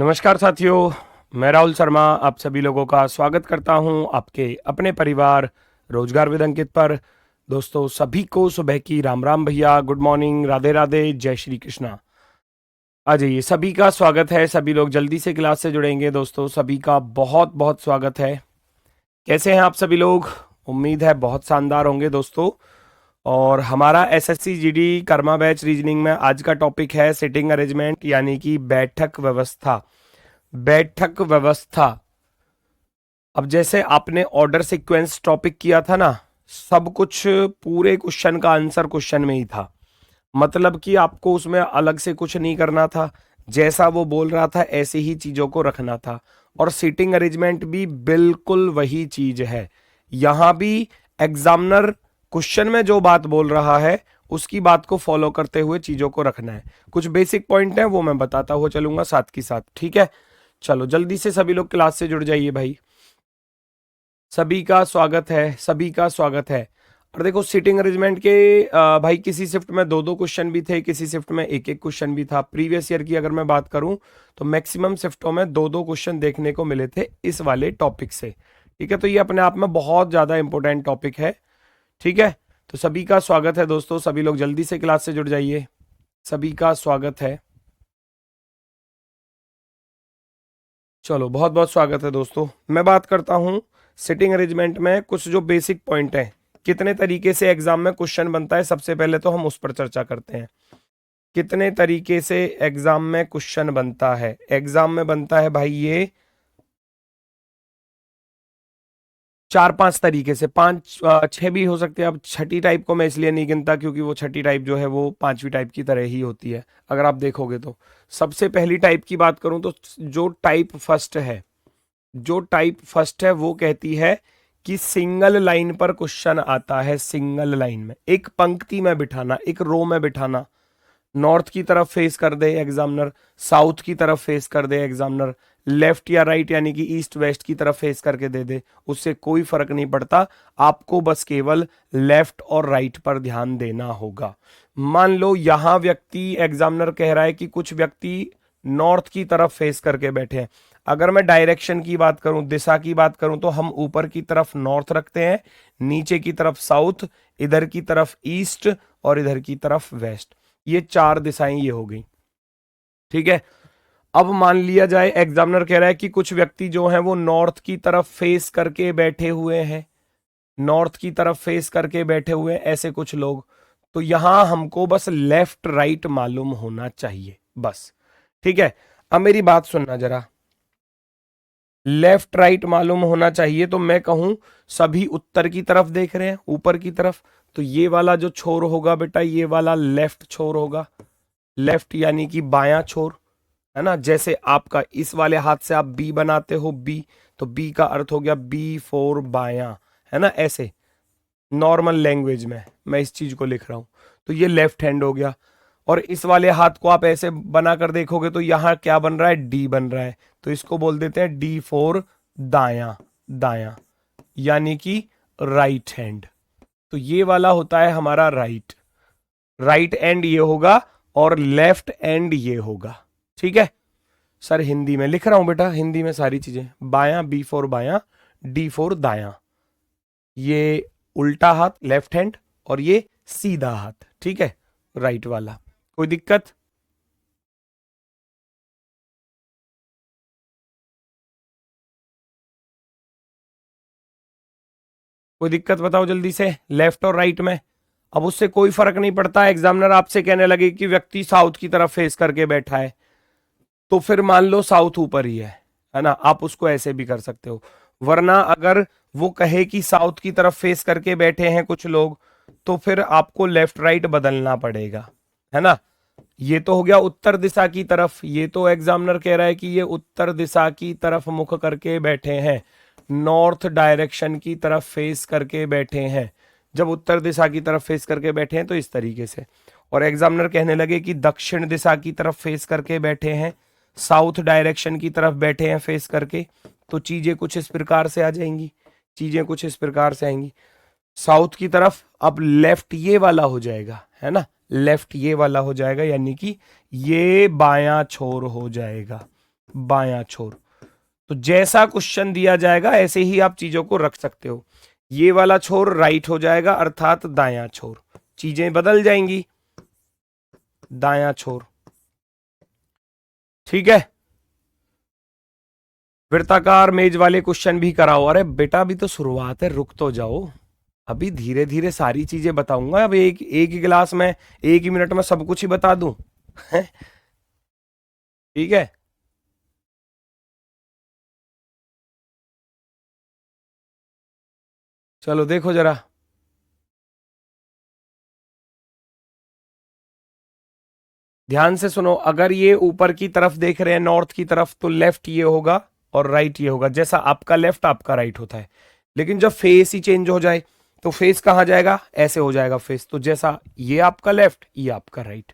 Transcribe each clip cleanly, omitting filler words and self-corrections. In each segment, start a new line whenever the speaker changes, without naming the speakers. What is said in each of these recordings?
नमस्कार साथियों, मैं राहुल शर्मा आप सभी लोगों का स्वागत करता हूं आपके अपने परिवार रोजगार विद अंकित पर। दोस्तों सभी को सुबह की राम राम भैया, गुड मॉर्निंग, राधे राधे, जय श्री कृष्णा। आ जाइए, सभी का स्वागत है। सभी लोग जल्दी से क्लास से जुड़ेंगे। दोस्तों सभी का बहुत बहुत स्वागत है। कैसे हैं आप सभी लोग? उम्मीद है बहुत शानदार होंगे दोस्तों। और हमारा SSC GD Karma batch reasoning में आज का टॉपिक है सिटिंग अरेंजमेंट, यानी कि बैठक व्यवस्था। बैठक व्यवस्था। अब जैसे आपने ऑर्डर सीक्वेंस टॉपिक किया था ना, सब कुछ पूरे क्वेश्चन का आंसर क्वेश्चन में ही था। मतलब कि आपको उसमें अलग से कुछ नहीं करना था, जैसा वो बोल रहा था ऐसे ही चीजों को रखना था। और सीटिंग अरेंजमेंट भी बिल्कुल वही चीज है। यहां भी एग्जामिनर क्वेश्चन में जो बात बोल रहा है उसकी बात को फॉलो करते हुए चीजों को रखना है। कुछ बेसिक पॉइंट है वो मैं बताता हुआ चलूंगा साथ की साथ, ठीक है? चलो जल्दी से सभी लोग क्लास से जुड़ जाइए भाई। सभी का स्वागत है, सभी का स्वागत है। और देखो सीटिंग अरेंजमेंट के भाई किसी शिफ्ट में दो दो क्वेश्चन भी थे, किसी शिफ्ट में एक एक क्वेश्चन भी था। प्रीवियस ईयर की अगर मैं बात करूं तो मैक्सिमम शिफ्टों में दो दो क्वेश्चन देखने को मिले थे इस वाले टॉपिक से। ठीक है, तो ये अपने आप में बहुत ज्यादा इंपॉर्टेंट टॉपिक है। ठीक है, तो सभी का स्वागत है दोस्तों। सभी लोग जल्दी से क्लास से जुड़ जाइए। सभी का स्वागत है। चलो बहुत बहुत स्वागत है दोस्तों। मैं बात करता हूं सिटिंग अरेंजमेंट में कुछ जो बेसिक पॉइंट हैं, कितने तरीके से एग्जाम में क्वेश्चन बनता है, सबसे पहले तो हम उस पर चर्चा करते हैं। कितने तरीके से एग्जाम में क्वेश्चन बनता है? एग्जाम में बनता है भाई ये चार पांच तरीके से, पांच छह भी हो सकते हैं। अब छठी टाइप को मैं इसलिए नहीं गिनता क्योंकि वो छठी टाइप जो है वो पांचवी टाइप की तरह ही होती है अगर आप देखोगे तो। सबसे पहली टाइप की बात करूं तो जो टाइप फर्स्ट है, जो टाइप फर्स्ट है वो कहती है कि सिंगल लाइन पर क्वेश्चन आता है। सिंगल लाइन में, एक पंक्ति में बिठाना, एक रो में बिठाना। नॉर्थ की तरफ फेस कर दे एग्जामिनर, साउथ की तरफ फेस कर दे एग्जामिनर, लेफ्ट या राइट यानी कि ईस्ट वेस्ट की तरफ फेस करके दे दे, उससे कोई फर्क नहीं पड़ता। आपको बस केवल लेफ्ट और राइट पर ध्यान देना होगा। मान लो यहां व्यक्ति, एग्जामिनर कह रहा है कि कुछ व्यक्ति नॉर्थ की तरफ फेस करके बैठे हैं। अगर मैं डायरेक्शन की बात करूं, दिशा की बात करूं, तो हम ऊपर की तरफ नॉर्थ रखते हैं, नीचे की तरफ साउथ, इधर की तरफ ईस्ट और इधर की तरफ वेस्ट। ये चार दिशाएं ये हो गई। ठीक है, अब मान लिया जाए एग्जामिनर कह रहा है कि कुछ व्यक्ति जो हैं वो नॉर्थ की तरफ फेस करके बैठे हुए हैं, नॉर्थ की तरफ फेस करके बैठे हुए हैं ऐसे कुछ लोग। तो यहां हमको बस लेफ्ट राइट मालूम होना चाहिए बस। ठीक है, अब मेरी बात सुनना जरा। लेफ्ट राइट मालूम होना चाहिए तो मैं कहूं सभी उत्तर की तरफ देख रहे हैं, ऊपर की तरफ। तो ये वाला जो छोर होगा बेटा, ये वाला लेफ्ट छोर होगा। लेफ्ट यानी कि बायां छोर, है ना? जैसे आपका इस वाले हाथ से आप बी बनाते हो, बी, तो बी का अर्थ हो गया बी फॉर बायां, है ना? ऐसे नॉर्मल लैंग्वेज में मैं इस चीज को लिख रहा हूं, तो ये लेफ्ट हैंड हो गया। और इस वाले हाथ को आप ऐसे बनाकर देखोगे तो यहां क्या बन रहा है? डी बन रहा है। तो इसको बोल देते हैं डी फॉर दायां, दायां यानी कि राइट हैंड। तो ये वाला होता है हमारा राइट, राइट एंड ये होगा और लेफ्ट एंड ये होगा। ठीक है सर, हिंदी में लिख रहा हूं बेटा, हिंदी में सारी चीजें। बायां बी फॉर बायां, डी फॉर दायां, ये उल्टा हाथ लेफ्ट हैंड और ये सीधा हाथ, ठीक है, राइट वाला। कोई दिक्कत? कोई दिक्कत बताओ जल्दी से, लेफ्ट और राइट में। अब उससे कोई फर्क नहीं पड़ता। एग्जामिनर आपसे कहने लगे कि व्यक्ति साउथ की तरफ फेस करके बैठा है, तो फिर मान लो साउथ ऊपर ही है ना? आप उसको ऐसे भी कर सकते हो। वरना अगर वो कहे कि साउथ की तरफ फेस करके बैठे हैं कुछ लोग, तो फिर आपको लेफ्ट राइट बदलना पड़ेगा, है ना? ये तो हो गया उत्तर दिशा की तरफ। ये तो एग्जामिनर कह रहा है कि ये उत्तर दिशा की तरफ मुख करके बैठे हैं, नॉर्थ डायरेक्शन की तरफ फेस करके बैठे हैं। जब उत्तर दिशा की तरफ फेस करके बैठे हैं तो इस तरीके से। और एग्जामिनर कहने लगे कि दक्षिण दिशा की तरफ फेस करके बैठे हैं, साउथ डायरेक्शन की तरफ बैठे हैं फेस करके, तो चीजें कुछ इस प्रकार से आ जाएंगी। चीजें कुछ इस प्रकार से आएंगी। साउथ की तरफ अब लेफ्ट ये वाला हो जाएगा, है ना? लेफ्ट ये वाला हो जाएगा यानी कि ये बायां छोर हो जाएगा। बायां छोर। तो जैसा क्वेश्चन दिया जाएगा ऐसे ही आप चीजों को रख सकते हो। ये वाला छोर राइट हो जाएगा अर्थात दायां छोर, चीजें बदल जाएंगी, दायां छोर। ठीक है, वृत्ताकार मेज वाले क्वेश्चन भी कराओ। अरे बेटा अभी तो शुरुआत है, रुक तो जाओ, अभी धीरे धीरे सारी चीजें बताऊंगा। अब एक एक ही क्लास में एक ही मिनट में सब कुछ ही बता दूं? ठीक है, चलो देखो जरा, ध्यान से सुनो। अगर ये ऊपर की तरफ देख रहे हैं, नॉर्थ की तरफ, तो लेफ्ट ये होगा और राइट ये होगा। जैसा आपका लेफ्ट आपका राइट होता है। लेकिन जब फेस ही चेंज हो जाए तो फेस कहाँ जाएगा? ऐसे हो जाएगा फेस। तो जैसा ये आपका लेफ्ट, ये आपका राइट,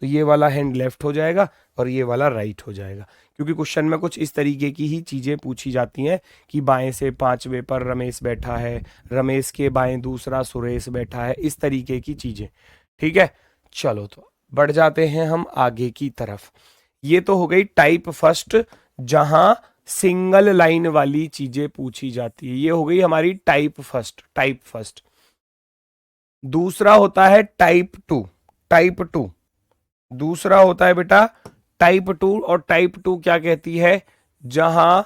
तो ये वाला हैंड लेफ्ट हो जाएगा और ये वाला राइट हो जाएगा। क्योंकि क्वेश्चन में कुछ इस तरीके की ही चीजें पूछी जाती हैं कि बाएं से पांचवें पर रमेश बैठा है, रमेश के बाएं दूसरा सुरेश बैठा है, इस तरीके की चीजें। ठीक है, चलो तो बढ़ जाते हैं हम आगे की तरफ। ये तो हो गई टाइप फर्स्ट, जहां सिंगल लाइन वाली चीजें पूछी जाती है। ये हो गई हमारी टाइप फर्स्ट, टाइप फर्स्ट। दूसरा होता है टाइप टू, टाइप टू। दूसरा होता है बेटा टाइप टू। और टाइप टू क्या कहती है? जहां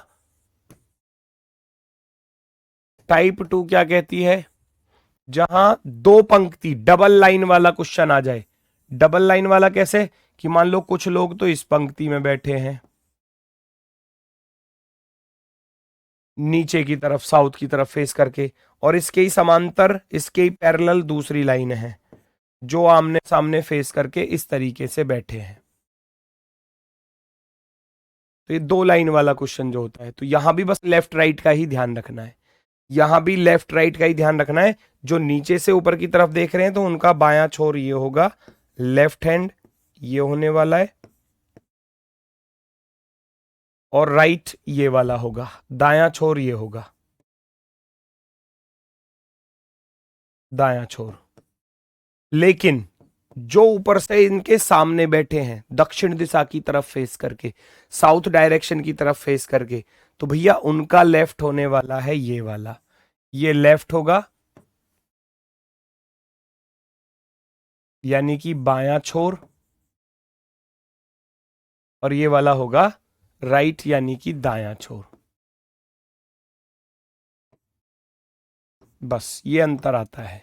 टाइप टू क्या कहती है? जहां दो पंक्ति डबल लाइन वाला क्वेश्चन आ जाए। डबल लाइन वाला कैसे? कि मान लो कुछ लोग तो इस पंक्ति में बैठे हैं, नीचे की तरफ साउथ की तरफ फेस करके, और इसके ही समांतर, इसके ही पैरेलल दूसरी लाइन है जो आमने सामने फेस करके इस तरीके से बैठे हैं। तो ये दो लाइन वाला क्वेश्चन जो होता है, तो यहां भी बस लेफ्ट राइट का ही ध्यान रखना है। यहां भी लेफ्ट राइट का ही ध्यान रखना है। जो नीचे से ऊपर की तरफ देख रहे हैं तो उनका बायां छोर ये होगा, लेफ्ट हैंड ये होने वाला है, और राइट ये वाला होगा, दायां छोर ये होगा, दायां छोर। लेकिन जो ऊपर से इनके सामने बैठे हैं दक्षिण दिशा की तरफ फेस करके, साउथ डायरेक्शन की तरफ फेस करके, तो भैया उनका लेफ्ट होने वाला है ये वाला, ये लेफ्ट होगा, यानी कि बायां छोर, और ये वाला होगा राइट यानी कि दायां छोर। बस ये अंतर आता है।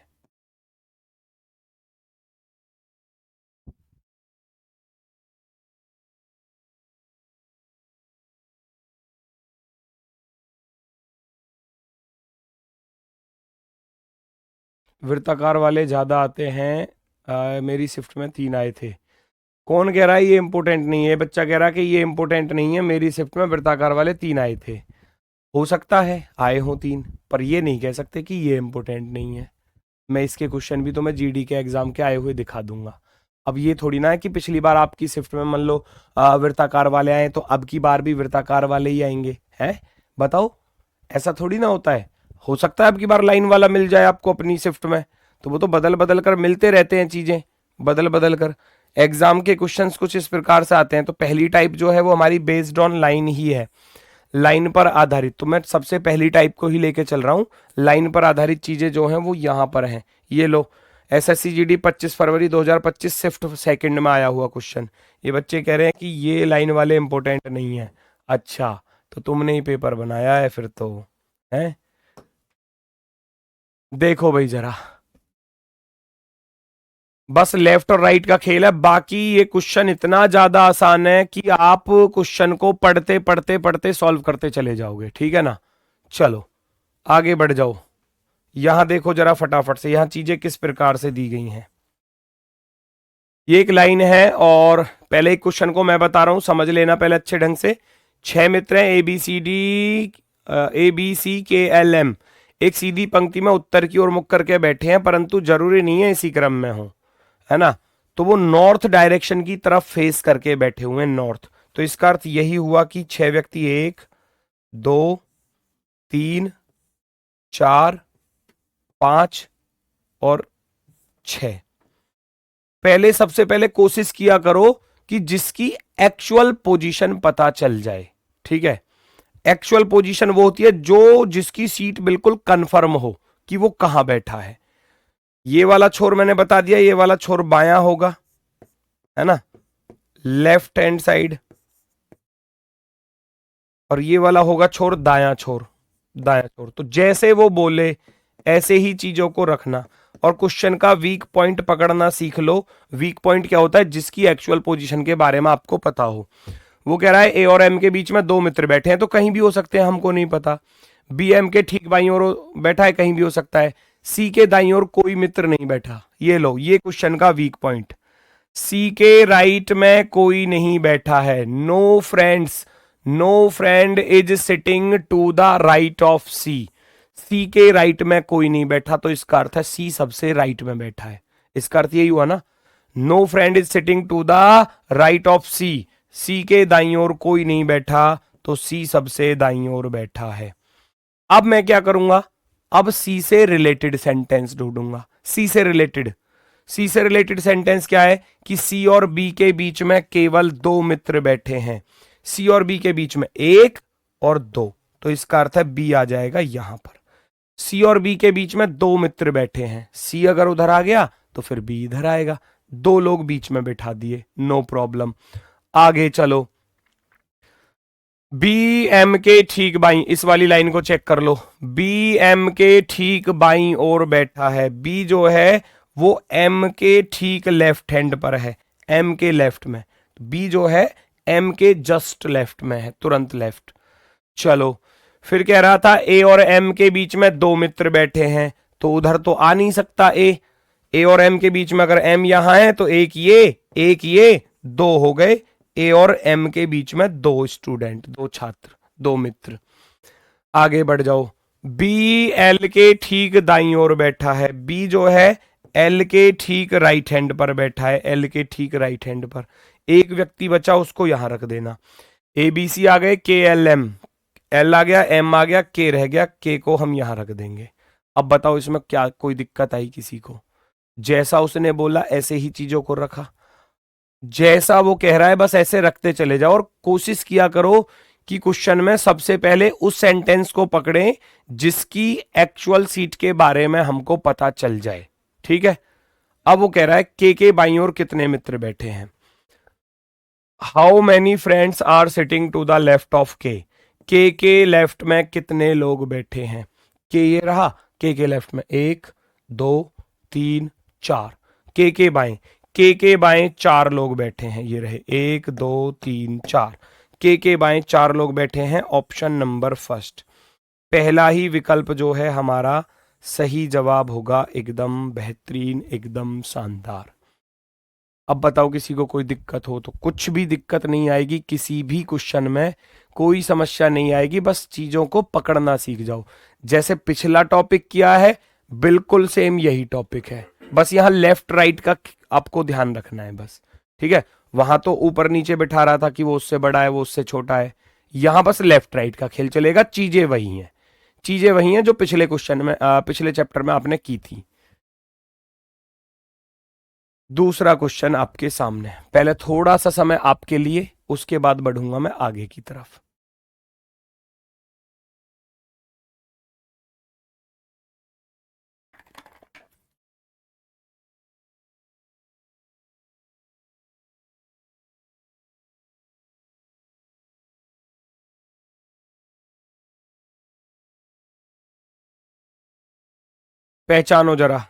वृत्ताकार वाले ज्यादा आते हैं, मेरी शिफ्ट में 3 आए थे। कौन कह रहा है ये इंपोर्टेंट नहीं है? बच्चा कह रहा है कि ये इंपोर्टेंट नहीं है, मेरी शिफ्ट में वृत्ताकार वाले 3 आए थे। हो सकता है आए हो 3, पर ये नहीं कह सकते कि ये इंपोर्टेंट नहीं है। मैं इसके क्वेश्चन भी तो मैं जीडी के एग्जाम के आए हुए दिखा दूंगा। अब ये थोड़ी ना है कि पिछली बार आपकी शिफ्ट में मान लो वृत्ताकार वाले आए तो अब की बार भी वृत्ताकार वाले ही आएंगे, हैं? बताओ, ऐसा थोड़ी ना होता है। हो सकता है अब की बार लाइन वाला मिल जाए आपको अपनी शिफ्ट में, तो वो तो बदल बदल कर मिलते रहते हैं, चीजें बदल बदल कर। एग्जाम के क्वेश्चंस कुछ इस प्रकार से आते हैं। तो पहली टाइप जो है वो हमारी बेस्ड ऑन लाइन ही है, लाइन पर आधारित। तो मैं सबसे पहली टाइप को ही लेके चल रहा हूं। लाइन पर आधारित चीजें जो हैं वो यहां पर हैं। ये लो, एसएससी जीडी 25 फरवरी 2025 शिफ्ट सेकंड में आया हुआ क्वेश्चन। ये बच्चे कह रहे हैं कि ये लाइन वाले इंपॉर्टेंट नहीं है। अच्छा, तो तुमने ही पेपर बनाया है फिर तो, है? देखो भाई जरा, बस लेफ्ट और राइट का खेल है। बाकी ये क्वेश्चन इतना ज्यादा आसान है कि आप क्वेश्चन को पढ़ते पढ़ते पढ़ते सॉल्व करते चले जाओगे। ठीक है ना? चलो आगे बढ़ जाओ। यहां देखो जरा फटाफट से, यहां चीजें किस प्रकार से दी गई हैं। ये एक लाइन है और पहले एक क्वेश्चन को मैं बता रहा हूं, समझ लेना पहले अच्छे ढंग से। 6 मित्र हैं, ABCD, ABC, KLM, एक सीधी पंक्ति में उत्तर की ओर मुख करके बैठे हैं, परंतु जरूरी नहीं है इसी क्रम में हो, है ना? तो वो नॉर्थ डायरेक्शन की तरफ फेस करके बैठे हुए हैं, नॉर्थ। तो इसका अर्थ यही हुआ कि 6 व्यक्ति, 1 2 3 4 5 और 6। पहले सबसे पहले कोशिश किया करो कि जिसकी एक्चुअल पोजीशन पता चल जाए। ठीक है। एक्चुअल पोजीशन वो होती है जो जिसकी सीट बिल्कुल कंफर्म हो कि वो कहां बैठा है। ये वाला छोर मैंने बता दिया, ये वाला छोर बायां होगा, है ना, लेफ्ट हैंड साइड, और ये वाला होगा छोर दायां छोर, दायां छोर। तो जैसे वो बोले ऐसे ही चीजों को रखना, और क्वेश्चन का वीक पॉइंट पकड़ना सीख लो। वीक पॉइंट क्या होता है? जिसकी एक्चुअल पोजीशन के बारे में आपको पता हो। वो कह रहा है ए और एम के बीच में दो मित्र बैठे हैं, तो कहीं भी हो सकते हैं, हमको नहीं पता। बी एम के ठीक बाईं ओर बैठा है, कहीं भी हो सकता है। सी के दाईं ओर कोई मित्र नहीं बैठा। ये लो, ये क्वेश्चन का वीक पॉइंट। सी के राइट में कोई नहीं बैठा है, no friends, no friend is sitting to the right of C. C के राइट में कोई नहीं बैठा, तो इसका अर्थ है सी सबसे राइट में बैठा है। इसका अर्थ यही हुआ ना, no friend is sitting to the right of C. C के दाईं ओर कोई नहीं बैठा, तो सी सबसे दाईं ओर बैठा है। अब मैं क्या करूंगा? अब सी से रिलेटेड सेंटेंस ढूंढूंगा। सी से रिलेटेड सेंटेंस क्या है कि सी और बी के बीच में केवल दो मित्र बैठे हैं। सी और बी के बीच में एक और दो, तो इसका अर्थ है बी आ जाएगा यहां पर। सी और बी के बीच में दो मित्र बैठे हैं, सी अगर उधर आ गया तो फिर बी इधर आएगा। दो लोग बीच में बैठा दिए, नो प्रॉब्लम। आगे चलो, बी एम के ठीक बाई, इस वाली लाइन को चेक कर लो। बी एम के ठीक बाई और बैठा है। बी जो है वो एम के ठीक लेफ्ट हैंड पर है, एम के लेफ्ट में। बी जो है एम के जस्ट लेफ्ट में है, तुरंत लेफ्ट। चलो, फिर कह रहा था ए और एम के बीच में दो मित्र बैठे हैं, तो उधर तो आ नहीं सकता ए और एम के बीच में अगर एम यहां है तो एक ये, दो हो गए। ए और एम के बीच में दो स्टूडेंट, दो छात्र, दो मित्र। आगे बढ़ जाओ, बी एल के ठीक दाईं ओर बैठा है। बी जो है एल के ठीक राइट हैंड पर बैठा है, एल के ठीक राइट हैंड पर। एक व्यक्ति बचा, उसको यहां रख देना। ए बी सी आ गए, के एल एम, एल आ गया, एम आ गया, के रह गया, के को हम यहां रख देंगे। अब बताओ इसमें क्या कोई दिक्कत आई किसी को? जैसा उसने बोला ऐसे ही चीजों को रखा, जैसा वो कह रहा है बस ऐसे रखते चले जाओ, और कोशिश किया करो कि क्वेश्चन में सबसे पहले उस सेंटेंस को पकड़ें जिसकी एक्चुअल सीट के बारे में हमको पता चल जाए। ठीक है। अब वो कह रहा है के बाईं ओर कितने मित्र बैठे हैं। How many friends are sitting to the left of के लेफ्ट में कितने लोग बैठे हैं। के ये रहा, के लेफ्ट में एक, दो, तीन, चार। के बाएं चार लोग बैठे हैं, ये रहे एक, दो, तीन, चार। के बाएं चार लोग बैठे हैं। ऑप्शन नंबर फर्स्ट, पहला ही विकल्प जो है हमारा सही जवाब होगा। एकदम बेहतरीन, एकदम शानदार। अब बताओ किसी को कोई दिक्कत हो तो? कुछ भी दिक्कत नहीं आएगी, किसी भी क्वेश्चन में कोई समस्या नहीं आएगी, बस चीजों को पकड़ना सीख जाओ। जैसे पिछला टॉपिक किया है, बिल्कुल सेम यही टॉपिक है, बस यहां लेफ्ट राइट का आपको ध्यान रखना है बस। ठीक है। वहां तो ऊपर नीचे बिठा रहा था कि वो उससे बड़ा है, वो उससे छोटा है। यहां बस लेफ्ट राइट का खेल चलेगा। चीजें वही हैं जो पिछले क्वेश्चन में, पिछले चैप्टर में आपने की थी। दूसरा क्वेश्चन आपके सामने, पहले थोड़ा सा समय आपके लिए, उसके बाद बढ़ूंगा मैं आगे की तरफ। पहचानो जरा।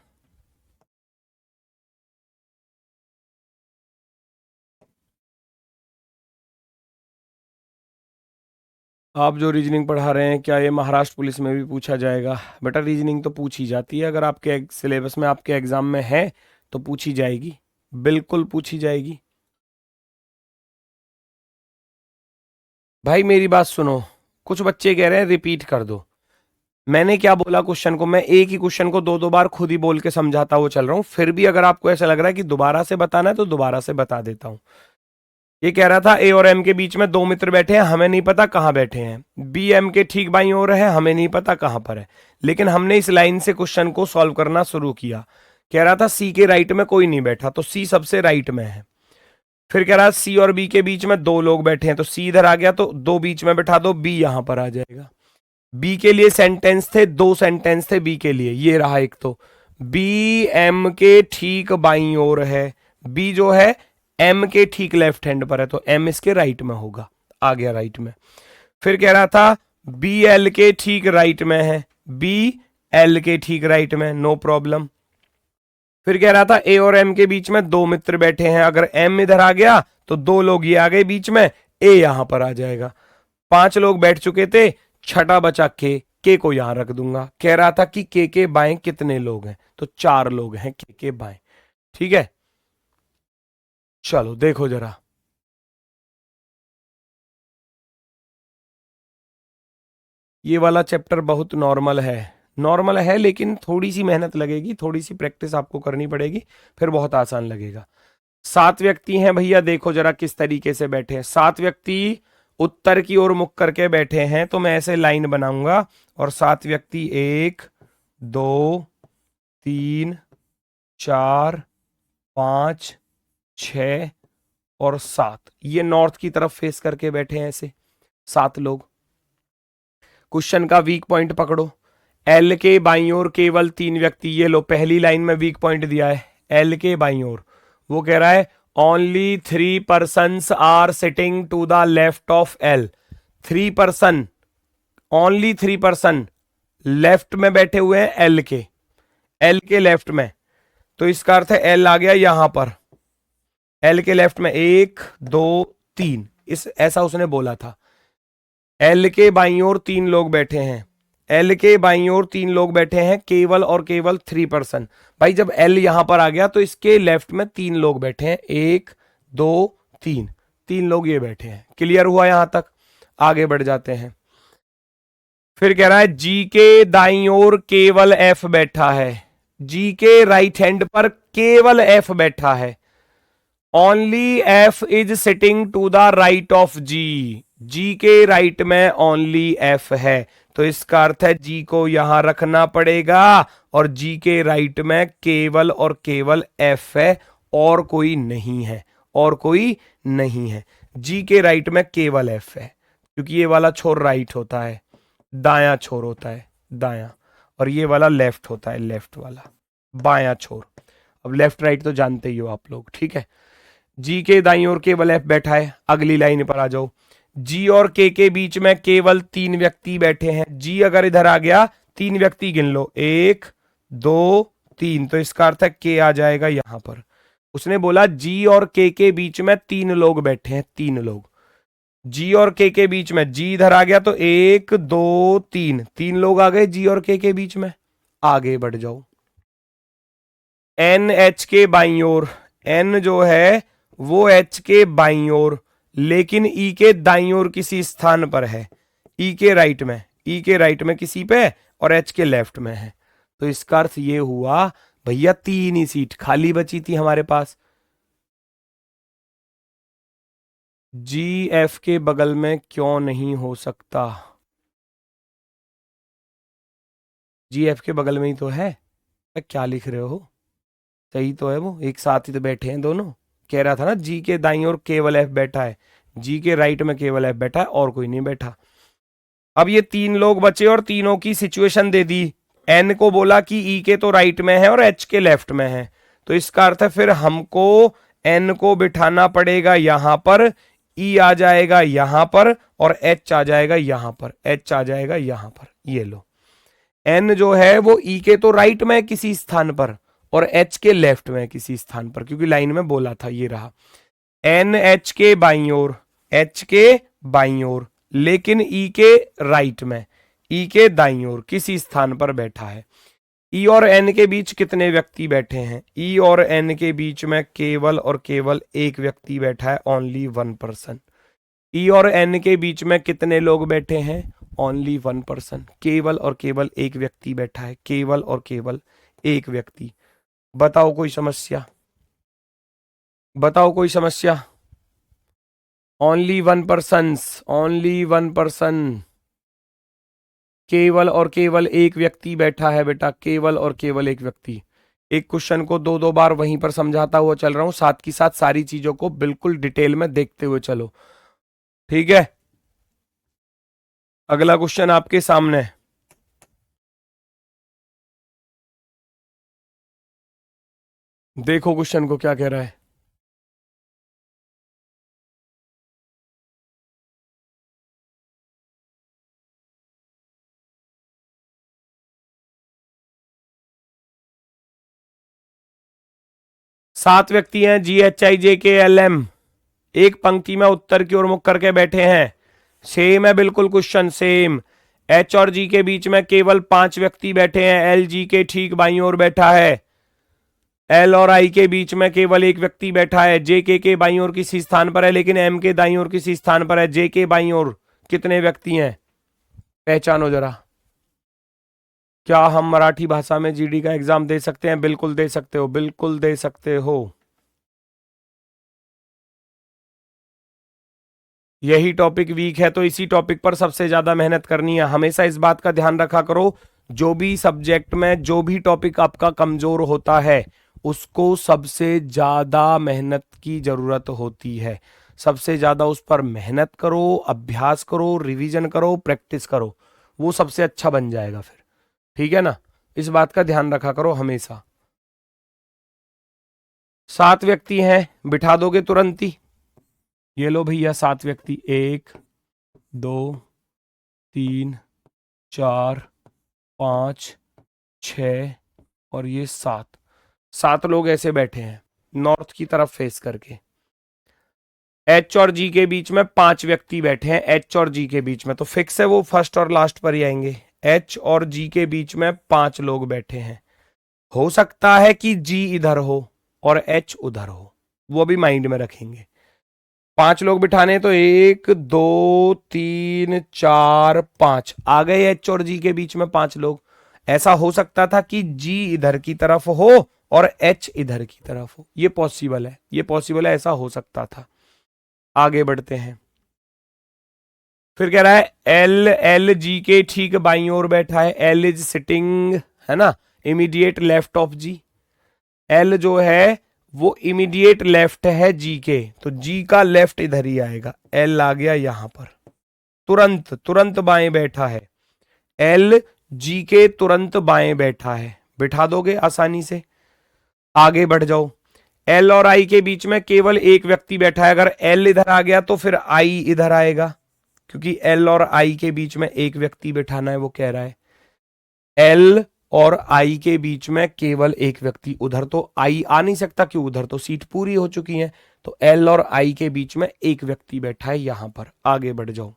आप जो रीजनिंग पढ़ा रहे हैं, क्या ये महाराष्ट्र पुलिस में भी पूछा जाएगा? बेटा रीजनिंग तो पूछी जाती है, अगर आपके सिलेबस में, आपके एग्जाम में है तो पूछी जाएगी, बिल्कुल पूछी जाएगी। भाई मेरी बात सुनो, कुछ बच्चे कह रहे हैं रिपीट कर दो। मैंने क्या बोला क्वेश्चन को? मैं एक ही क्वेश्चन को दो दो बार खुद ही बोल के समझाता हुआ चल रहा हूं, फिर भी अगर आपको ऐसा लग रहा है कि दोबारा से बताना है तो दोबारा से बता देता हूं। ये कह रहा था ए और एम के बीच में दो मित्र बैठे हैं, हमें नहीं पता कहां बैठे हैं। बी एम के ठीक बाईं ओर है, हमें नहीं पता कहां पर है। लेकिन हमने इस लाइन से क्वेश्चन को सॉल्व करना शुरू किया। कह रहा था सी के राइट में कोई नहीं बैठा, तो सी सबसे राइट में है। फिर कह रहा है सी और बी के बीच में दो लोग बैठे हैं, तो सी इधर आ गया तो दो बीच में बैठा दो, बी यहां पर आ जाएगा। बी के लिए सेंटेंस थे, दो सेंटेंस थे बी के लिए, ये रहा एक तो बी एम के ठीक बाईं ओर है, बी जो है एम के ठीक लेफ्ट हैंड पर है, तो एम इसके राइट में होगा, आ गया राइट में। फिर कह रहा था बी एल के ठीक राइट में है, बी एल के ठीक राइट में, नो प्रॉब्लम। फिर कह रहा था ए और एम के बीच में दो मित्र बैठे हैं, अगर एम इधर आ गया तो दो लोग ये आ गए बीच में, ए यहां पर आ जाएगा। पांच लोग बैठ चुके थे, छठा बचा के को यहां रख दूंगा। कह रहा था कि के बाएं कितने लोग हैं, तो चार लोग हैं के बाएं, ठीक है। चलो देखो जरा, ये वाला चैप्टर बहुत नॉर्मल है लेकिन थोड़ी सी मेहनत लगेगी, थोड़ी सी प्रैक्टिस आपको करनी पड़ेगी, फिर बहुत आसान लगेगा। 7 व्यक्ति हैं भैया, देखो जरा किस तरीके से बैठे हैं। 7 व्यक्ति उत्तर की ओर मुख करके बैठे हैं, तो मैं ऐसे लाइन बनाऊंगा और 7 व्यक्ति 1 2 3 4 5 6 और 7, ये नॉर्थ की तरफ फेस करके बैठे हैं ऐसे 7 लोग। क्वेश्चन का वीक पॉइंट पकड़ो, एल के बाईं ओर केवल 3 व्यक्ति, ये लो पहली लाइन में वीक पॉइंट दिया है, एल के बाईं ओर वो कह रहा है only 3 persons are sitting to the left of L. 3 person, only 3 person left में बैठे हुए हैं एल के लेफ्ट में, तो इसका अर्थ है एल आ गया यहां पर, एल के लेफ्ट में 1 2 3, इस ऐसा उसने बोला था। एल के बाईं ओर 3 लोग बैठे हैं, एल के बाईं ओर 3 लोग बैठे हैं, केवल और केवल 3 person। भाई जब एल यहां पर आ गया तो इसके लेफ्ट में 3 लोग बैठे हैं, 1 2 3, 3 लोग ये बैठे हैं। क्लियर हुआ यहां तक? आगे बढ़ जाते हैं। फिर कह रहा है जी के दाईं ओर केवल एफ बैठा है, जी के राइट हैंड पर केवल एफ बैठा है, only F is sitting to the right of G, G के राइट में ओनली एफ है, तो इसका अर्थ है जी को यहां रखना पड़ेगा और जी के राइट में केवल और केवल एफ है, और कोई नहीं है, और कोई नहीं है। जी के राइट में केवल एफ है, क्योंकि ये वाला छोर राइट होता है, दायां छोर होता है दायां, और ये वाला लेफ्ट होता है, लेफ्ट वाला बायां छोर। अब लेफ्ट राइट तो जानते ही हो आप लोग, ठीक है। जी के दाईं ओर केवल एफ बैठा है। अगली लाइन पर आ जाओ, जी और के बीच में केवल 3 व्यक्ति बैठे हैं, जी अगर इधर आ गया 3 व्यक्ति गिन लो, 1 2 3, तो इसका अर्थ है के आ जाएगा यहां पर। उसने बोला जी और के बीच में 3 लोग बैठे हैं, 3 लोग, जी और के बीच में, जी इधर आ गया तो 1 2 3, 3 लोग आ गए जी और के बीच में। आगे बढ़ जाओ, एन एच के बाईं ओर, एन जो है वो एच के बाईं ओर, लेकिन ई के दाईं ओर किसी स्थान पर है, ई के राइट में, ई के राइट में किसी पे, और एच के लेफ्ट में है, तो इसका अर्थ ये हुआ भैया 3 ही सीट खाली बची थी हमारे पास। जी एफ के बगल में क्यों नहीं हो सकता? जी एफ के बगल में ही तो है, क्या लिख रहे हो? सही तो है, वो एक साथ ही तो बैठे हैं दोनों। कह रहा था ना जी के दाईं ओर केवल एफ बैठा है, जी के राइट में केवल एफ बैठा है, और कोई नहीं बैठा। अब ये 3 लोग बचे और तीनों की सिचुएशन दे दी, एन को बोला कि ई के तो राइट में है और एच के लेफ्ट में है, तो इसका अर्थ है फिर हमको एन को बिठाना पड़ेगा यहां पर, ई आ जाएगा यहां पर और एच आ जाएगा यहां पर, एच आ जाएगा यहां पर। ये लो, एन जो है वो ई के तो राइट में किसी स्थान पर और एच के लेफ्ट में किसी स्थान पर, क्योंकि लाइन में बोला था, ये रहा एन एच के बाईं ओर, एच के बाईं ओर, लेकिन ई के राइट में, ई के दाईं ओर किसी स्थान पर बैठा है। ई और एन के बीच कितने व्यक्ति बैठे हैं? ई और एन के बीच में केवल और केवल एक व्यक्ति बैठा है, ओनली 1 person। ई और एन के बीच में कितने लोग बैठे हैं? ओनली 1 person, केवल और केवल एक व्यक्ति बैठा है, केवल और केवल एक व्यक्ति। बताओ कोई समस्या, बताओ कोई समस्या? ओनली 1 person, ओनली 1 person, केवल और केवल एक व्यक्ति बैठा है बेटा, केवल और केवल एक व्यक्ति। एक क्वेश्चन को दो दो बार वहीं पर समझाता हुआ चल रहा हूं, साथ की साथ सारी चीजों को बिल्कुल डिटेल में देखते हुए चलो, ठीक है। अगला क्वेश्चन आपके सामने है। देखो क्वेश्चन को क्या कह रहा है। सात व्यक्ति हैं, GHIJKLM, एक पंक्ति में उत्तर की ओर मुख करके बैठे हैं। सेम है बिल्कुल क्वेश्चन, सेम। H और G के बीच में केवल 5 व्यक्ति बैठे हैं, LG के ठीक बाईं ओर बैठा है। L और I के बीच में केवल एक व्यक्ति बैठा है, JK के बाईं ओर किसी स्थान पर है, लेकिन M के दाईं ओर किसी स्थान पर है। J के बाईं ओर कितने व्यक्ति हैं, पहचानो जरा। क्या हम मराठी भाषा में GD का एग्जाम दे सकते हैं? बिल्कुल दे सकते हो, बिल्कुल दे सकते हो। यही टॉपिक वीक है तो इसी टॉपिक पर सबसे ज्यादा मेहनत करनी है। हमेशा इस बात का ध्यान रखा करो, जो भी सब्जेक्ट में जो भी टॉपिक आपका कमजोर होता है उसको सबसे ज्यादा मेहनत की जरूरत होती है। सबसे ज्यादा उस पर मेहनत करो, अभ्यास करो, रिवीजन करो, प्रैक्टिस करो, वो सबसे अच्छा बन जाएगा फिर, ठीक है ना। इस बात का ध्यान रखा करो हमेशा। 7 व्यक्ति हैं, बिठा दोगे तुरंत ही? ये लो भैया 7 व्यक्ति, 1 2 3 4 5 6 और ये 7 लोग ऐसे बैठे हैं नॉर्थ की तरफ फेस करके। H और G के बीच में 5 व्यक्ति बैठे हैं, H और G के बीच में, तो फिक्स है वो फर्स्ट और लास्ट पर ही आएंगे। H और G के बीच में 5 लोग बैठे हैं। हो सकता है कि G इधर हो और H उधर हो, वो भी माइंड में रखेंगे। 5 लोग बिठाने, तो 1 2 3 4 5 आ गए। H और G के बीच में 5 लोग। ऐसा हो सकता था कि G इधर की तरफ हो और H इधर की तरफ हो, ये पॉसिबल है, ये पॉसिबल है, ऐसा हो सकता था। आगे बढ़ते हैं। फिर कह रहा है L G के ठीक बाईं ओर बैठा है। L इज सिटिंग, है ना, immediate left of G। L जो है वो इमीडिएट लेफ्ट है G के, तो G का लेफ्ट इधर ही आएगा। L आ गया यहां पर, तुरंत तुरंत बाएं बैठा है। L G के तुरंत बाएं बैठा है, बिठा दोगे आसानी से। आगे बढ़ जाओ। L और I के बीच में केवल एक व्यक्ति बैठा है। अगर L इधर आ गया तो फिर I इधर आएगा, क्योंकि L और I के बीच में एक व्यक्ति बिठाना है, वो कह रहा है। L और I के बीच में केवल एक व्यक्ति, उधर तो I आ नहीं सकता क्यों, उधर तो सीट पूरी हो चुकी है। तो L और I के बीच में एक व्यक्ति बैठा है यहां पर। आगे बढ़ जाओ।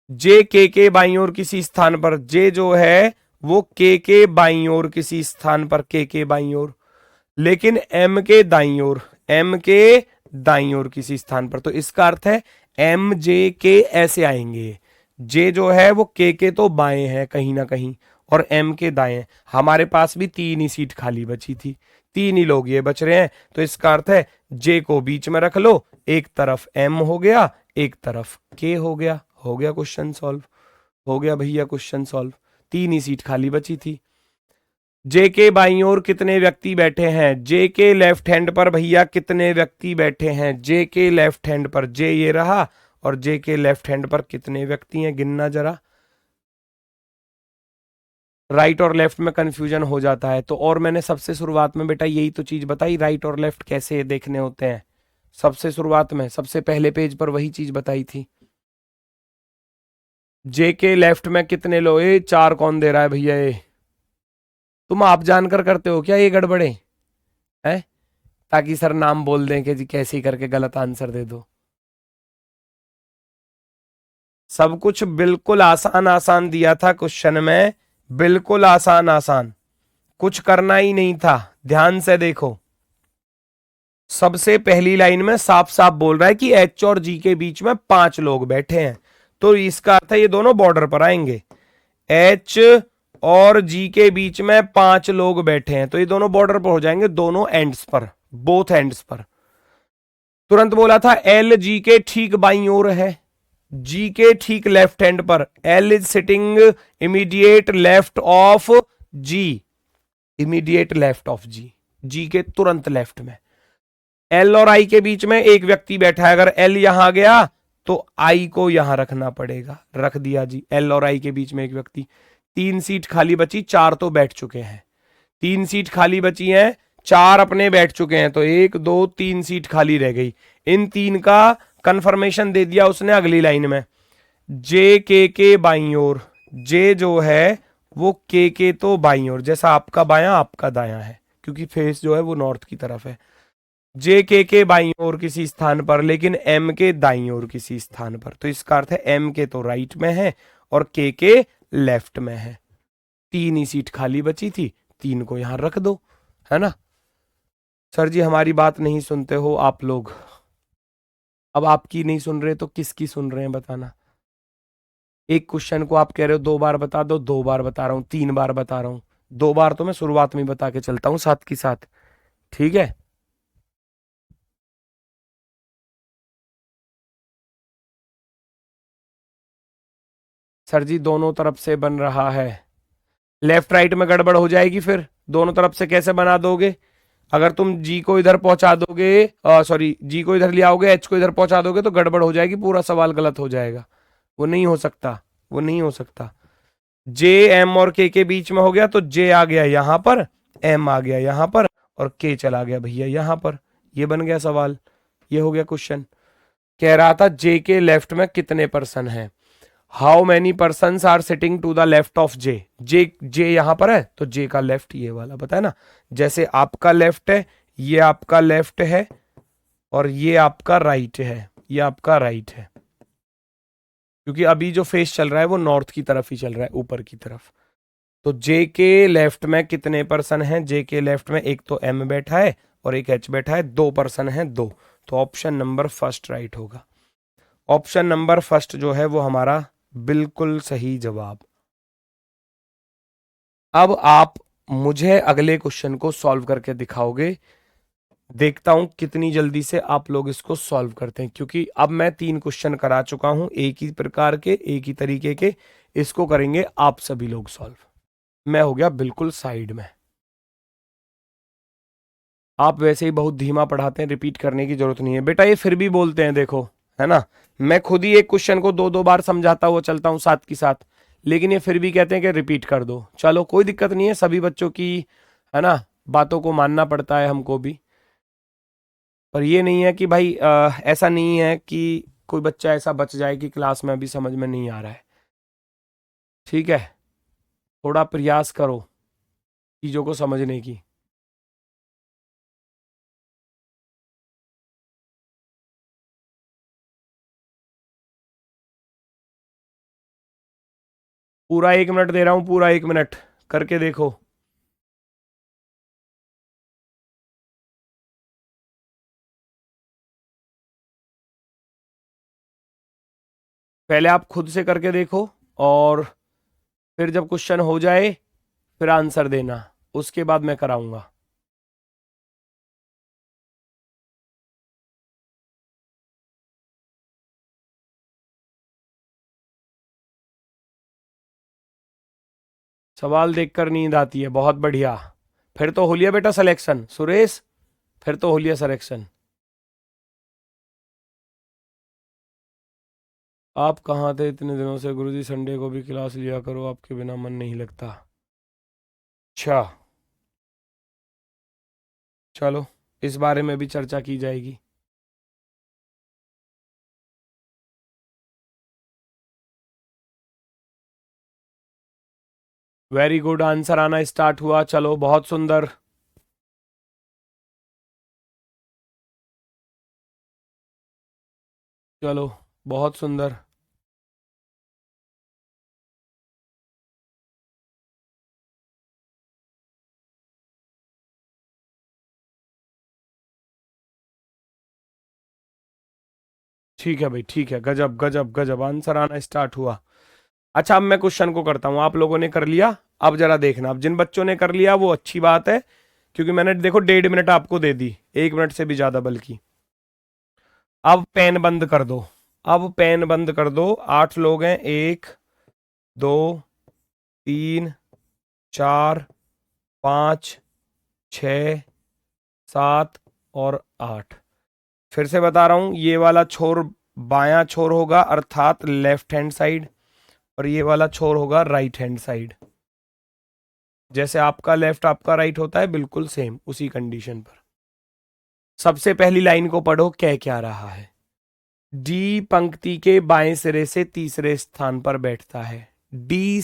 J K के बाईं ओर किसी स्थान पर, J जो है वो K के बाईं ओर किसी स्थान पर, K के बाईं ओर, लेकिन M के दाईं ओर, M के दाईं ओर किसी स्थान पर। तो इसका अर्थ है M J K ऐसे आएंगे। J जो है वो K के तो बाएं है कहीं ना कहीं और M के दाएं। हमारे पास भी 3 ही सीट खाली बची थी, 3 ही लोग ये बच रहे हैं, तो इसका अर्थ है J को बीच में रख लो, एक तरफ M हो गया, एक तरफ K हो गया। हो गया क्वेश्चन सॉल्व, हो गया भैया क्वेश्चन सॉल्व। 3 ही सीट खाली बची थी। J के बाईं ओर कितने व्यक्ति बैठे हैं? J के लेफ्ट हैंड पर भैया कितने व्यक्ति बैठे हैं? J के लेफ्ट हैंड पर, J ये रहा, और J के लेफ्ट हैंड पर कितने व्यक्ति हैं, गिनना जरा। राइट और लेफ्ट में कंफ्यूजन हो जाता है, तो और मैंने सबसे शुरुआत में बेटा यही तो चीज बताई, राइट और लेफ्ट कैसे देखने होते हैं। सबसे शुरुआत में सबसे पहले पेज पर वही चीज बताई थी। J के लेफ्ट में कितने लोग, 4 कौन दे रहा है भैया? ये तुम आप जानकर करते हो क्या ये गड़बड़े है, ताकि सर नाम बोल दें कि जी कैसे करके गलत आंसर दे दो। सब कुछ बिल्कुल आसान आसान दिया था क्वेश्चन में, बिल्कुल आसान आसान, कुछ करना ही नहीं था। ध्यान से देखो, सबसे पहली लाइन में साफ साफ बोल रहा है कि H और G के बीच में 5 लोग बैठे हैं, तो इसका अर्थ है ये दोनों बॉर्डर पर आएंगे। H और G के बीच में 5 लोग बैठे हैं, तो ये दोनों बॉर्डर पर हो जाएंगे, दोनों एंड्स पर, बोथ एंड्स पर। तुरंत बोला था L G के ठीक बाईं ओर है, G के ठीक लेफ्ट हैंड पर, L is sitting immediate left of G। Immediate left of G, G के तुरंत लेफ्ट में। एल और आई के बीच में एक व्यक्ति बैठा है, अगर एल यहां गया तो आई को यहां रखना पड़ेगा, रख दिया जी। एल और आई के बीच में एक व्यक्ति, 3 सीट खाली बची, 4 तो बैठ चुके हैं, 3 सीट खाली बची हैं, 4 अपने बैठ चुके हैं, तो 1 2 3 सीट खाली रह गई। इन 3 का कंफर्मेशन दे दिया उसने अगली लाइन में, जे के बाईं ओर, जे जो है वो के तो बाईं ओर, जैसा आपका बायां आपका दायां है, क्योंकि फेस जो है वो नॉर्थ की तरफ है। जे के बाईं ओर किसी स्थान पर, लेकिन एम के दाईं ओर किसी स्थान पर, तो इसका अर्थ है एम के तो राइट में है और के लेफ्ट में है। 3 ही सीट खाली बची थी, 3 को यहां रख दो, है ना। सर जी हमारी बात नहीं सुनते हो आप लोग, अब आपकी नहीं सुन रहे तो किसकी सुन रहे हैं बताना। एक क्वेश्चन को आप कह रहे हो 2 बार बता दो, 2 बार बता रहा हूं, 3 बार बता रहा हूं, 2 बार तो मैं शुरुआत में बता के चलता हूं साथ की साथ, ठीक है। सर जी दोनों तरफ से बन रहा है, लेफ्ट राइट में गड़बड़ हो जाएगी, फिर दोनों तरफ से कैसे बना दोगे। अगर तुम जी को इधर पहुंचा दोगे, सॉरी जी को इधर ले आओगे, एच को इधर पहुंचा दोगे तो गड़बड़ हो जाएगी, पूरा सवाल गलत हो जाएगा, वो नहीं हो सकता, वो नहीं हो सकता। जे एम और के बीच में हो गया तो जे आ गया यहां पर, एम आ गया यहां पर और के चला गया भैया यहां पर, ये बन गया सवाल, ये हो गया क्वेश्चन। कह रहा था जे के लेफ्ट में कितने पर्सन हैं, how many person are sitting to the left of J, J यहां पर है तो जे का लेफ्ट ये वाला बताया ना, जैसे आपका लेफ्ट है, ये आपका लेफ्ट है और ये आपका राइट है, ये आपका राइट है, क्योंकि अभी जो फेस चल रहा है वो नॉर्थ की तरफ ही चल रहा है, ऊपर की तरफ। तो जे के लेफ्ट में कितने पर्सन हैं, जे के लेफ्ट में एक तो एम बैठा है और एक एच बैठा है, 2 पर्सन हैं, 2, तो ऑप्शन नंबर फर्स्ट राइट होगा। ऑप्शन नंबर फर्स्ट जो है वो हमारा बिल्कुल सही जवाब। अब आप मुझे अगले क्वेश्चन को सॉल्व करके दिखाओगे, देखता हूं कितनी जल्दी से आप लोग इसको सॉल्व करते हैं, क्योंकि अब मैं 3 क्वेश्चन करा चुका हूं एक ही प्रकार के, एक ही तरीके के, इसको करेंगे आप सभी लोग सॉल्व। मैं हो गया बिल्कुल साइड में, आप वैसे ही बहुत धीमा पढ़ाते हैं, रिपीट करने की जरूरत नहीं है बेटा, ये फिर भी बोलते हैं देखो, है ना। मैं खुद ही एक क्वेश्चन को 2-2 बार समझाता हुआ चलता हूं साथ की साथ, लेकिन ये फिर भी कहते हैं कि रिपीट कर दो। चलो कोई दिक्कत नहीं है, सभी बच्चों की, है ना, बातों को मानना पड़ता है हमको भी। पर ये नहीं है कि भाई ऐसा नहीं है कि कोई बच्चा ऐसा बच जाए कि क्लास में अभी समझ में नहीं आ रहा है, ठीक है। थोड़ा प्रयास करो चीजों को समझने की। पूरा 1 मिनट दे रहा हूं, पूरा 1 मिनट करके देखो। पहले आप खुद से करके देखो और फिर जब क्वेश्चन हो जाए फिर आंसर देना, उसके बाद मैं कराऊंगा। सवाल देखकर नींद आती है, बहुत बढ़िया। फिर तो हो लिया बेटा सिलेक्शन सुरेश, फिर तो हो लिया सिलेक्शन। आप कहाँ थे इतने दिनों से गुरुजी, संडे को भी क्लास लिया करो, आपके बिना मन नहीं लगता। अच्छा चलो, इस बारे में भी चर्चा की जाएगी। वेरी गुड, आंसर आना स्टार्ट हुआ, चलो बहुत सुंदर। चलो बहुत सुंदर। ठीक है भाई, ठीक है, गजब गजब गजब, आंसर आना स्टार्ट हुआ। अच्छा अब मैं क्वेश्चन को करता हूं, आप लोगों ने कर लिया, अब जरा देखना, अब जिन बच्चों ने कर लिया वो अच्छी बात है, क्योंकि मैंने देखो 1.5 मिनट आपको दे दी, 1 मिनट से भी ज्यादा बल्कि। अब पेन बंद कर दो, अब पेन बंद कर दो, 8 लोग हैं, 1 2 3 4 5, 6, 7 और 8। फिर से बता रहा हूं, ये वाला छोर बायां छोर होगा अर्थात लेफ्ट हैंड साइड, और ये वाला छोर होगा राइट हैंड साइड। जैसे आपका लेफ्ट आपका राइट होता है, बिल्कुल सेम उसी कंडीशन पर। सबसे पहली लाइन को पढ़ो, कह क्या रहा है। डी पंक्ति के बाएं सिरे से तीसरे स्थान पर बैठता है। D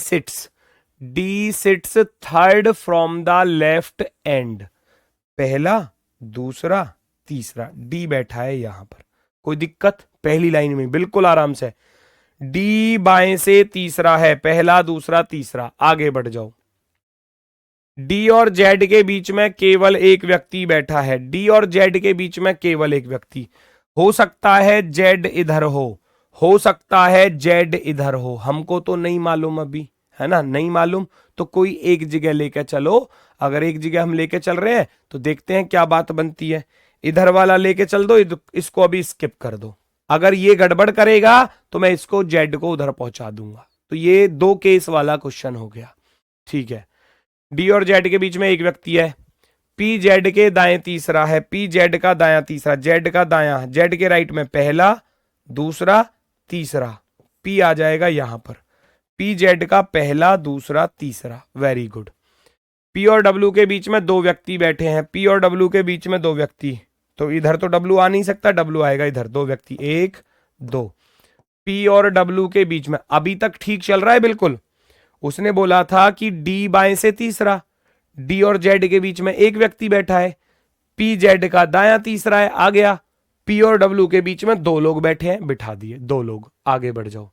seats third from the left and. पहला, दूसरा, तीसरा, डी बैठा है यहां पर। कोई दिक्कत? पहली लाइन में बिल्कुल आराम से। डी बाएं से तीसरा है, पहला, दूसरा, तीसरा। आगे बढ़ जाओ। डी और जेड के बीच में केवल एक व्यक्ति बैठा है। डी और जेड के बीच में केवल एक व्यक्ति। हो सकता है जेड इधर हो सकता है जेड इधर हो, हमको तो नहीं मालूम अभी, है ना, नहीं मालूम। तो कोई एक जगह लेकर चलो। अगर एक जगह हम लेके चल रहे हैं तो देखते हैं क्या बात बनती है। इधर वाला लेके चल दो, इसको अभी स्किप कर दो। अगर ये गड़बड़ करेगा तो मैं इसको जेड को उधर पहुंचा दूंगा। तो ये 2 केस वाला क्वेश्चन हो गया। ठीक है, डी और जेड के बीच में एक व्यक्ति है, पी जेड के दाएं तीसरा है, पी जेड का दायां तीसरा, जेड का दायां, जेड के राइट में पहला, दूसरा, तीसरा। पी आ जाएगा यहां पर। पी जेड का पहला, दूसरा, तीसरा। Very good. पी और डब्ल्यू के बीच में 2 व्यक्ति बैठे हैं। पी और डब्ल्यू के बीच में 2 व्यक्ति, तो इधर तो डब्ल्यू आ नहीं सकता, डब्ल्यू आएगा इधर। 2 व्यक्ति, 1, 2। पी और डब्ल्यू के बीच में अभी तक ठीक चल रहा है बिल्कुल। उसने बोला था कि डी बाएं से तीसरा, डी और जेड के बीच में एक व्यक्ति बैठा है, पी जेड का दायां तीसरा है, आ गया। पी और डब्ल्यू के बीच में 2 लोग बैठे हैं, बिठा दिए 2 लोग। आगे बढ़ जाओ।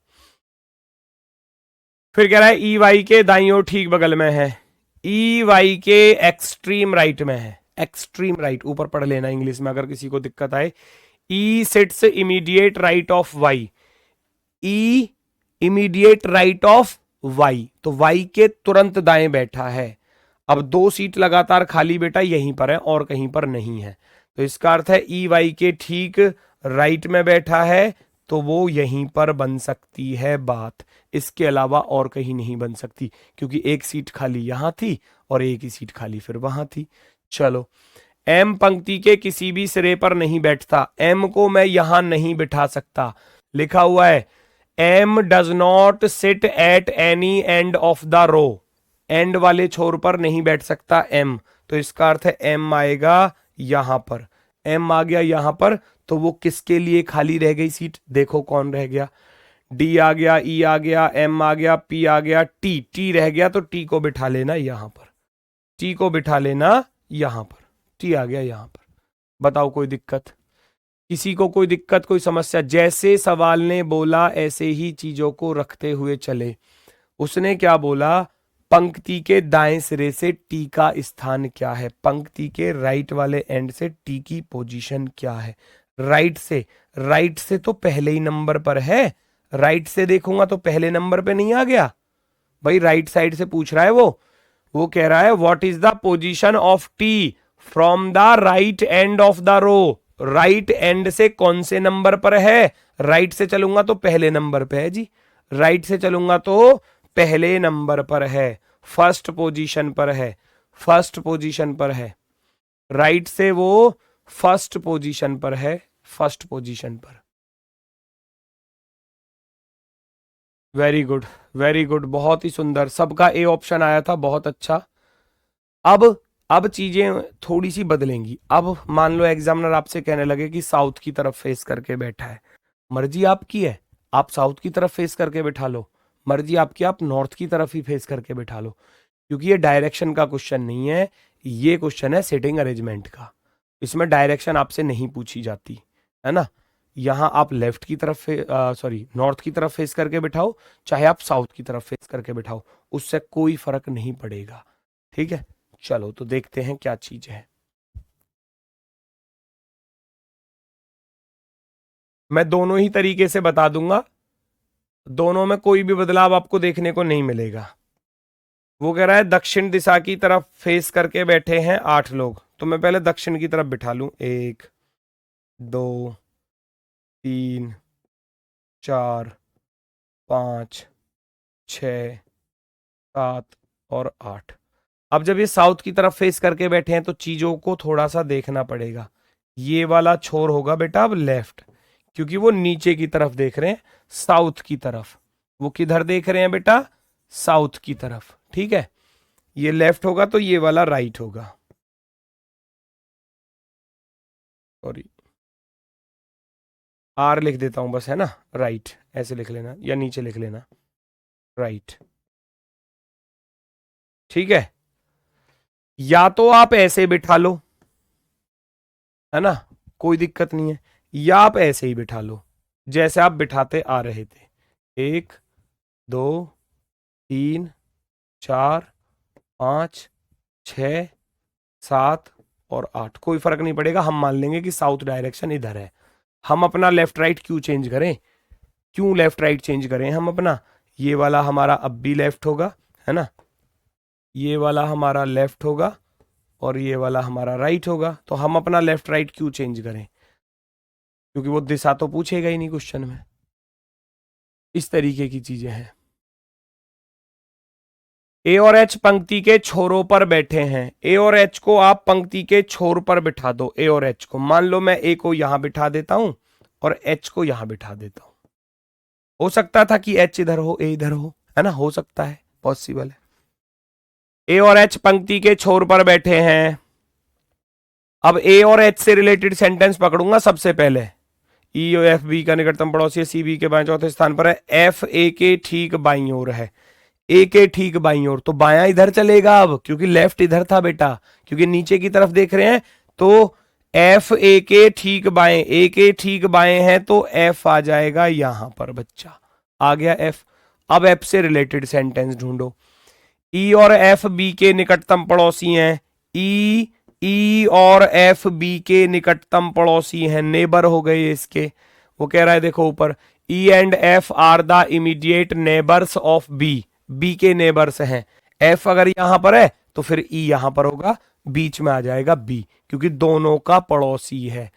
फिर कह रहा है ई वाई के दाईं ओर ठीक बगल में है, ई वाई के एक्सट्रीम राइट में है। एक्सट्रीम राइट ऊपर पढ़ लेना इंग्लिश में अगर किसी को दिक्कत आए। E sits immediate right of Y, E immediate right of Y, तो वाई के तुरंत दाएं बैठा है। अब 2 सीट लगातार खाली बेटा यहीं पर है और कहीं पर नहीं है, तो इसका अर्थ है ई वाई के ठीक राइट में बैठा है, तो वो यहीं पर बन सकती है बात। इसके अलावा और कहीं नहीं बन सकती, क्योंकि एक सीट खाली यहां थी और एक ही सीट खाली फिर वहां थी। चलो, एम पंक्ति के किसी भी सिरे पर नहीं बैठता। एम को मैं यहां नहीं बिठा सकता। लिखा हुआ है M does not sit at any end of the row. End वाले छोर पर नहीं बैठ सकता एम, तो इसका अर्थ है एम आएगा यहां पर। एम आ गया यहां पर, तो वो किसके लिए खाली रह गई सीट? देखो कौन रह गया। डी आ गया, ई आ गया, एम आ गया, पी आ गया, टी, टी रह गया, तो टी को बिठा लेना यहां पर। टी को बिठा लेना यहां पर। टी आ गया यहां पर। बताओ कोई दिक्कत? किसी को कोई दिक्कत, कोई समस्या? जैसे सवाल ने बोला ऐसे ही चीजों को रखते हुए चले। उसने क्या बोला? पंक्ति के दाएं सिरे से टी का स्थान क्या है? पंक्ति के राइट वाले एंड से टी की पोजीशन क्या है? राइट से तो पहले ही नंबर पर है। राइट से देखूंगा तो पहले नंबर पे नहीं आ गया भाई, राइट साइड से पूछ रहा है वो कह रहा है what is the position of T from the right end of the row. Right end से कौन से नंबर पर है? राइट से चलूंगा तो पहले नंबर पे है जी। राइट से चलूंगा तो पहले नंबर पर है, फर्स्ट पोजीशन पर है, फर्स्ट पोजीशन पर है। राइट से वो फर्स्ट पोजीशन पर है, फर्स्ट पोजीशन पर। वेरी गुड, वेरी गुड, बहुत ही सुंदर। सबका ए ऑप्शन आया था, बहुत अच्छा। अब चीजें थोड़ी सी बदलेंगी। अब मान लो एग्जामिनर आपसे कहने लगे कि साउथ की तरफ फेस करके बैठा है, मर्जी आपकी है, आप साउथ की तरफ फेस करके बैठा लो, मर्जी आपकी आप नॉर्थ की तरफ ही फेस करके बैठा लो, क्योंकि ये डायरेक्शन का क्वेश्चन नहीं है, ये क्वेश्चन है सिटिंग अरेंजमेंट का। इसमें डायरेक्शन आपसे नहीं पूछी जाती, है ना। यहां आप लेफ्ट की तरफ नॉर्थ की तरफ फेस करके बिठाओ, चाहे आप साउथ की तरफ फेस करके बिठाओ, उससे कोई फर्क नहीं पड़ेगा। ठीक है, चलो तो देखते हैं क्या चीज है। मैं दोनों ही तरीके से बता दूंगा, दोनों में कोई भी बदलाव आपको देखने को नहीं मिलेगा। वो कह रहा है दक्षिण दिशा की तरफ फेस करके बैठे हैं 8 लोग, तो मैं पहले दक्षिण की तरफ बिठा लूं। 1, 2, 3, 4, 5, 6, 7 और 8। अब जब ये साउथ की तरफ फेस करके बैठे हैं तो चीजों को थोड़ा सा देखना पड़ेगा। ये वाला छोर होगा बेटा अब लेफ्ट, क्योंकि वो नीचे की तरफ देख रहे हैं, साउथ की तरफ। वो किधर देख रहे हैं बेटा? साउथ की तरफ, ठीक है। ये लेफ्ट होगा तो ये वाला राइट होगा। सॉरी, आर लिख देता हूं बस, है ना, राइट ऐसे लिख लेना या नीचे लिख लेना, राइट, ठीक है। या तो आप ऐसे बिठा लो, है ना, कोई दिक्कत नहीं है, या आप ऐसे ही बिठा लो जैसे आप बिठाते आ रहे थे। 1 2 3 4 5 6 7 और 8, कोई फर्क नहीं पड़ेगा। हम मान लेंगे कि साउथ डायरेक्शन इधर है। हम अपना लेफ्ट राइट क्यों चेंज करें? क्यों लेफ्ट राइट चेंज करें हम अपना? ये वाला हमारा अब भी लेफ्ट होगा, है ना, ये वाला हमारा लेफ्ट होगा और ये वाला हमारा राइट होगा। तो हम अपना लेफ्ट राइट क्यों चेंज करें? क्योंकि वो दिशा तो पूछेगा ही नहीं क्वेश्चन में। इस तरीके की चीजें हैं। ए और एच पंक्ति के छोरों पर बैठे हैं। ए और एच को आप पंक्ति के छोर पर बिठा दो। ए और एच को, मान लो मैं ए को यहां बिठा देता हूं और एच को यहां बिठा देता हूं। हो सकता था कि एच इधर हो, ए इधर हो, है ना, हो सकता है, पॉसिबल है। ए और एच पंक्ति के छोर पर बैठे हैं। अब ए और एच से रिलेटेड सेंटेंस पकड़ूंगा सबसे पहले। ई और एफ बी का निकटतम पड़ोसी है, सी बी के बाएं चौथे स्थान पर है, एफ ए के ठीक बाईं ओर है। ए के ठीक बाईं ओर, तो बायां इधर चलेगा अब, क्योंकि लेफ्ट इधर था बेटा, क्योंकि नीचे की तरफ देख रहे हैं। तो एफ ए के ठीक बाएं, ए के ठीक बाएं है तो एफ आ जाएगा यहां पर बच्चा, आ गया एफ। अब एफ से रिलेटेड सेंटेंस ढूंढो। ई और एफ बी के निकटतम पड़ोसी हैं। ई और एफ बी के निकटतम पड़ोसी हैं, नेबर हो गए इसके। वो कह रहा है देखो ऊपर, E and F are the immediate neighbours of B, B के नेबर्स हैं। एफ अगर यहां पर है तो फिर ई यहां पर होगा, बीच में आ जाएगा बी, क्योंकि दोनों का पड़ोसी है।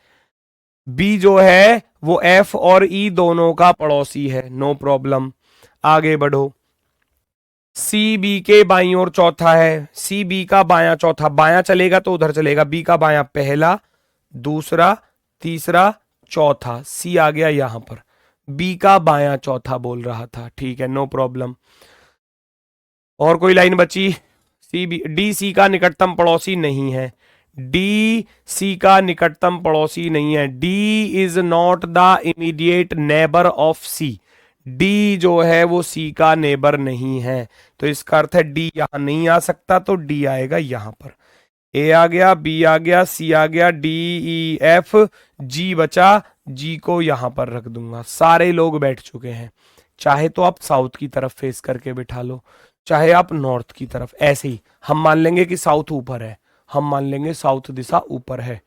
बी जो है वो एफ और ई दोनों का पड़ोसी है, नो प्रॉब्लम। आगे बढ़ो। सी बी के बाईं ओर चौथा है। सी बी का बायां चौथा, बायां चलेगा तो उधर चलेगा, बी का बायां पहला, दूसरा, तीसरा, चौथा, सी आ गया यहां पर। बी का बायां चौथा बोल रहा था, ठीक है, नो प्रॉब्लम। और कोई लाइन बची? सी बी, डी सी का निकटतम पड़ोसी नहीं है। डी सी का निकटतम पड़ोसी नहीं है। D is not the immediate neighbour of C. D जो है वो सी का नेबर नहीं है, तो इसका अर्थ है डी यहां नहीं आ सकता, तो डी आएगा यहां पर। ए आ गया, बी आ गया, सी आ गया, डी ई एफ जी बचा, जी को यहां पर रख दूंगा। सारे लोग बैठ चुके हैं। चाहे तो आप साउथ की तरफ फेस करके बिठा लो, चाहे आप नॉर्थ की तरफ, ऐसे ही। हम मान लेंगे कि साउथ ऊपर है, हम मान लेंगे साउथ दिशा ऊपर है,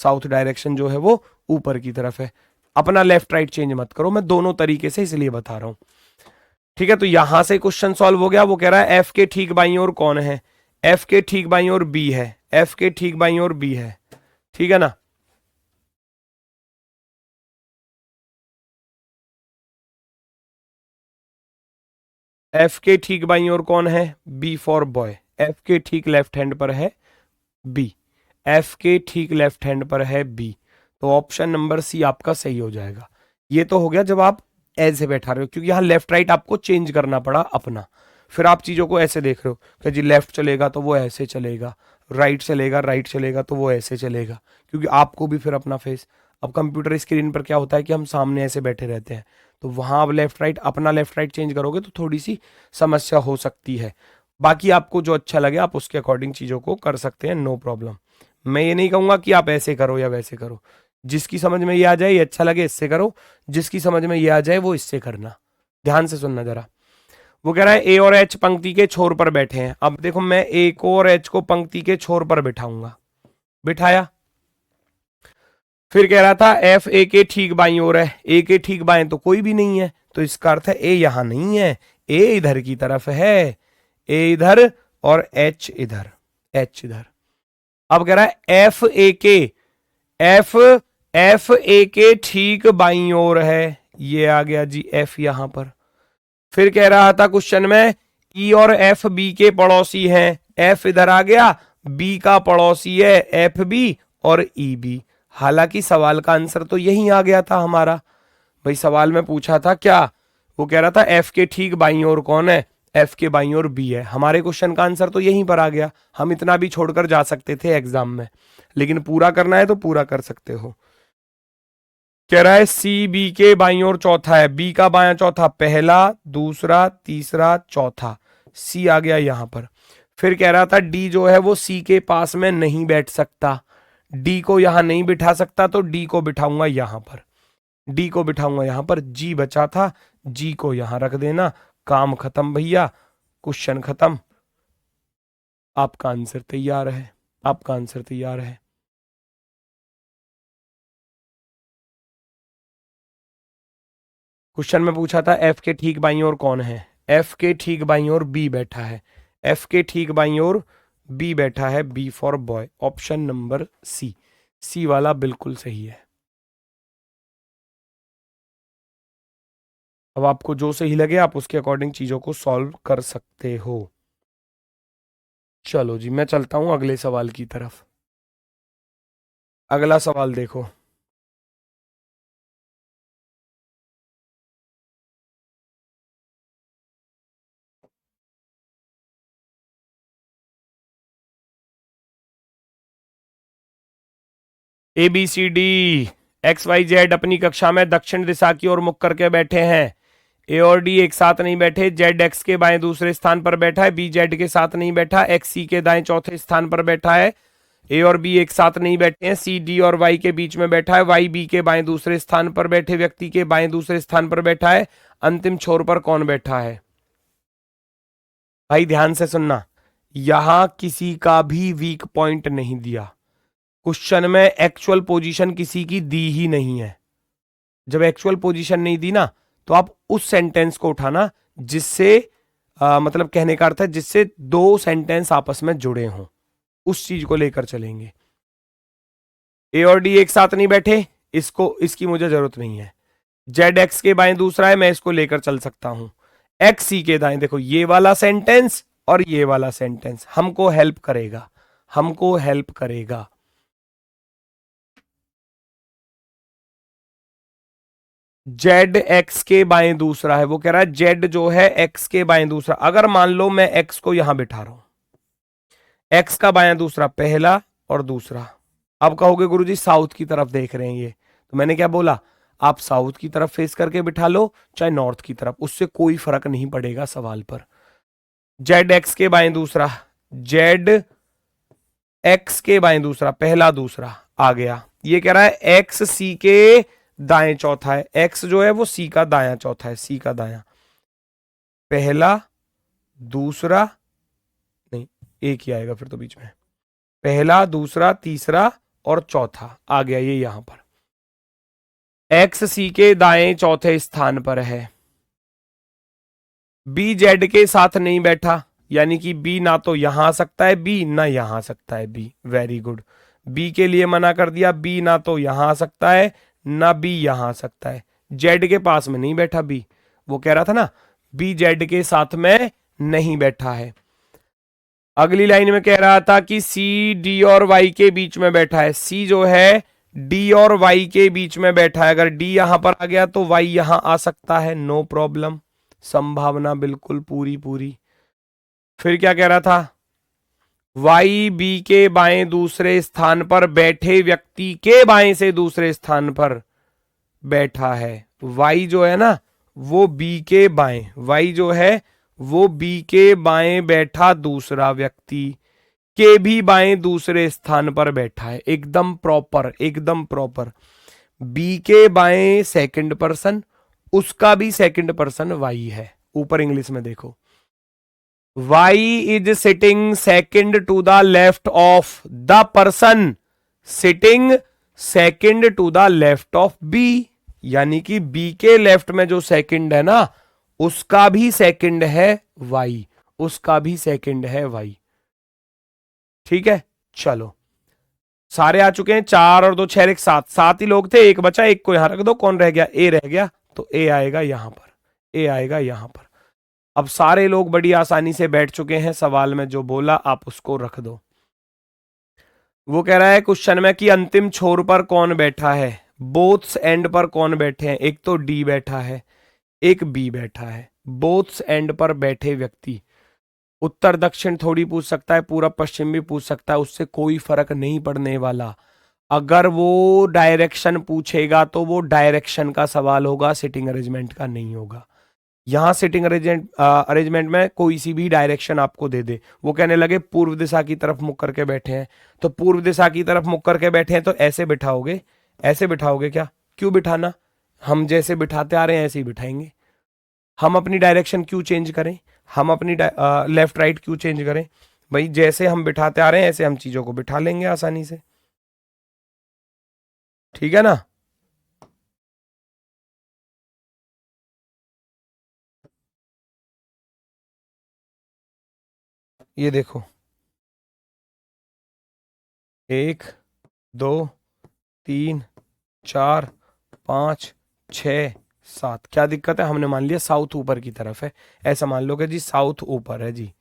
साउथ डायरेक्शन जो है वो ऊपर की तरफ है। अपना लेफ्ट राइट चेंज मत करो, मैं दोनों तरीके से इसलिए बता रहा हूं, ठीक है। तो यहां से क्वेश्चन सॉल्व हो गया। वो कह रहा है एफ के ठीक बाईं ओर कौन है? एफ के ठीक बाईं ओर बी है, एफ के ठीक बाईं ओर बी है, ठीक है ना। एफ के ठीक बाईं ओर कौन है? B for boy. एफ के ठीक लेफ्ट हैंड पर है बी, एफ के ठीक लेफ्ट हैंड पर है बी, तो ऑप्शन नंबर सी आपका सही हो जाएगा। ये तो हो गया जब आप ऐसे बैठा रहे हो, क्योंकि यहां लेफ्ट राइट आपको चेंज करना पड़ा अपना। फिर आप चीजों को ऐसे देख रहे हो कि जी लेफ्ट चलेगा तो वो ऐसे चलेगा, राइट चलेगा, राइट चलेगा तो वो ऐसे चलेगा, क्योंकि आपको भी फिर अपना फेस। अब कंप्यूटर स्क्रीन पर क्या होता है कि हम सामने ऐसे बैठे रहते हैं, तो वहां अब लेफ्ट राइट, अपना लेफ्ट राइट चेंज करोगे तो थोड़ी सी समस्या हो सकती है। बाकी आपको जो अच्छा लगे आप उसके अकॉर्डिंग चीजों को कर सकते हैं, नो प्रॉब्लम। मैं ये नहीं कहूंगा कि आप ऐसे करो या वैसे करो, जिसकी समझ में ये आ जाए, ये अच्छा लगे, इससे करो। जिसकी समझ में ये आ जाए वो इससे करना। ध्यान से सुनना जरा। वो कह रहा है ए और एच पंक्ति के छोर पर बैठे हैं। अब देखो मैं ए को और एच को पंक्ति के छोर पर बिठाऊंगा, बिठाया। फिर कह रहा था एफ ए के ठीक बाईं ओर है। ए के ठीक बाएं तो कोई भी नहीं है, तो इसका अर्थ है ए यहां नहीं है, ए इधर की तरफ है, ए इधर और एच इधर, एच इधर। अब कह रहा है एफ ए के, एफ एफ ए के ठीक बाईं ओर है, ये आ गया जी एफ यहां पर। फिर कह रहा था क्वेश्चन में ई और एफ बी के पड़ोसी हैं, एफ इधर आ गया, बी का पड़ोसी है एफ बी और ई बी। हालांकि सवाल का आंसर तो यही आ गया था हमारा। भाई सवाल में पूछा था क्या, वो कह रहा था एफ के ठीक बाईं ओर कौन है, एफ के बाईं ओर बी है। हमारे क्वेश्चन का आंसर तो यहीं पर आ गया। हम इतना भी छोड़कर जा सकते थे एग्जाम में, लेकिन पूरा करना है तो पूरा कर सकते हो। कह रहा है सी बी के बाईं ओर चौथा है, बी का बायां चौथा पहला, दूसरा, तीसरा, चौथा। सी आ गया यहां पर। फिर कह रहा था डी जो है वो सी के पास में नहीं बैठ सकता, डी को यहां नहीं बिठा सकता, तो डी को बिठाऊंगा यहां पर, डी को बिठाऊंगा यहां पर। जी बचा था, जी को यहां रख देना। काम खत्म भैया, क्वेश्चन खत्म। आपका आंसर तैयार है, आपका आंसर तैयार है। क्वेश्चन में पूछा था एफ के ठीक बाईं ओर कौन है, एफ के ठीक बाईं ओर बी बैठा है, एफ के ठीक बाईं ओर बी बैठा है, B for boy. Option number C, C वाला बिल्कुल सही है। अब आपको जो सही लगे आप उसके अकॉर्डिंग चीजों को सॉल्व कर सकते हो। चलो जी, मैं चलता हूं अगले सवाल की तरफ। अगला सवाल देखो। A B C D X Y Z अपनी कक्षा में दक्षिण दिशा की ओर मुख करके बैठे हैं। ए और डी एक साथ नहीं बैठे, जेड एक्स के बाएं दूसरे स्थान पर बैठा है, बी जेड के साथ नहीं बैठा, एक्स सी के दाएं चौथे स्थान पर बैठा है। ए और बी एक साथ नहीं बैठे हैं, सी डी और वाई के बीच में बैठा है, वाई बी के बाएं दूसरे स्थान पर बैठे व्यक्ति के बाएं दूसरे स्थान पर बैठा है। अंतिम छोर पर कौन बैठा है? भाई ध्यान से सुनना, यहां किसी का भी वीक पॉइंट नहीं दिया। क्वेश्चन में एक्चुअल पोजीशन किसी की दी ही नहीं है। जब एक्चुअल पोजीशन नहीं दी ना, तो आप उस सेंटेंस को उठाना जिससे मतलब कहने का अर्थ है जिससे दो सेंटेंस आपस में जुड़े हों, उस चीज को लेकर चलेंगे। ए और डी एक साथ नहीं बैठे, इसको इसकी मुझे जरूरत नहीं है। जेड एक्स के बाएं दूसरा है, मैं इसको लेकर चल सकता हूं। एक्स सी के दाएं, देखो ये वाला सेंटेंस और ये वाला सेंटेंस हमको हेल्प करेगा, हमको हेल्प करेगा। जेड एक्स के बाएं दूसरा है, वो कह रहा है जेड जो है एक्स के बाएं दूसरा। अगर मान लो मैं एक्स को यहां बिठा रहा हूं, एक्स का बायां दूसरा पहला और दूसरा। अब कहोगे गुरुजी साउथ की तरफ देख रहे हैं ये, तो मैंने क्या बोला, आप साउथ की तरफ फेस करके बिठा लो चाहे नॉर्थ की तरफ, उससे कोई फर्क नहीं पड़ेगा सवाल पर। जेड एक्स के बाएं दूसरा, जेड एक्स के बाएं दूसरा पहला दूसरा आ गया। ये कह रहा है एक्स सी के दाएं चौथा है, एक्स जो है वो सी का दायां चौथा है, सी का दायां। पहला दूसरा नहीं, एक ही आएगा फिर तो बीच में, पहला दूसरा तीसरा और चौथा आ गया ये यहां पर। एक्स सी के दाएं चौथे स्थान पर है। बी जेड के साथ नहीं बैठा, यानी कि बी ना तो यहां आ सकता है बी, ना यहां आ सकता है बी। वेरी गुड, बी के लिए मना कर दिया, बी ना तो यहां आ सकता है ना बी यहां आ सकता है। जेड के पास में नहीं बैठा बी, वो कह रहा था ना बी जेड के साथ में नहीं बैठा है। अगली लाइन में कह रहा था कि सी डी और वाई के बीच में बैठा है, सी जो है डी और वाई के बीच में बैठा है। अगर डी यहां पर आ गया तो वाई यहां आ सकता है, नो प्रॉब्लम, संभावना बिल्कुल पूरी पूरी। फिर क्या कह रहा था, वाई बी के बाएं दूसरे स्थान पर बैठे व्यक्ति के बाएं से दूसरे स्थान पर बैठा है। वाई जो है ना वो बी के बाएं, वाई जो है वो बी के बाएं बैठा दूसरा व्यक्ति के भी बाएं दूसरे स्थान पर बैठा है। एकदम प्रॉपर, एकदम प्रॉपर। बी के बाएं सेकंड पर्सन, उसका भी सेकंड पर्सन वाई है। ऊपर इंग्लिश में देखो, Y is sitting second to the left of the person sitting second to the left of B, यानी कि बी के लेफ्ट में जो सेकंड है ना उसका भी सेकंड है वाई, उसका भी सेकंड है वाई। ठीक है, चलो सारे आ चुके हैं, 4 और 2 6 एक साथ, 7 ही लोग थे, एक बचा, एक को यहां रख दो। कौन रह गया? ए रह गया, तो ए आएगा यहां पर, ए आएगा यहां पर। अब सारे लोग बड़ी आसानी से बैठ चुके हैं, सवाल में जो बोला आप उसको रख दो। वो कह रहा है क्वेश्चन में कि अंतिम छोर पर कौन बैठा है, बोथ्स एंड पर कौन बैठे हैं। एक तो डी बैठा है, एक बी बैठा है। बोथ्स एंड पर बैठे व्यक्ति, उत्तर दक्षिण थोड़ी पूछ सकता है, पूरब पश्चिम भी पूछ सकता है, उससे कोई फर्क नहीं पड़ने वाला। अगर वो डायरेक्शन पूछेगा तो वो डायरेक्शन का सवाल होगा, सिटिंग अरेंजमेंट का नहीं होगा। यहां सिटिंग अरेंजमेंट में कोई सी भी डायरेक्शन आपको दे दे, वो कहने लगे पूर्व दिशा की तरफ मुख करके बैठे हैं, तो पूर्व दिशा की तरफ मुख करके बैठे हैं तो ऐसे बिठाओगे, ऐसे बिठाओगे क्या? क्यों बिठाना? हम जैसे बिठाते आ रहे हैं ऐसे ही बिठाएंगे। हम अपनी डायरेक्शन क्यों चेंज करें? हम अपनी लेफ्ट राइट क्यों चेंज करें? भाई जैसे हम बिठाते आ रहे हैं ऐसे हम चीजों को बिठा लेंगे आसानी से। ठीक है ना? ये देखो, 1 2 3 4 5 6 7। क्या दिक्कत है? हमने मान लिया साउथ ऊपर की तरफ है, ऐसा मान लो कि जी साउथ ऊपर है, जी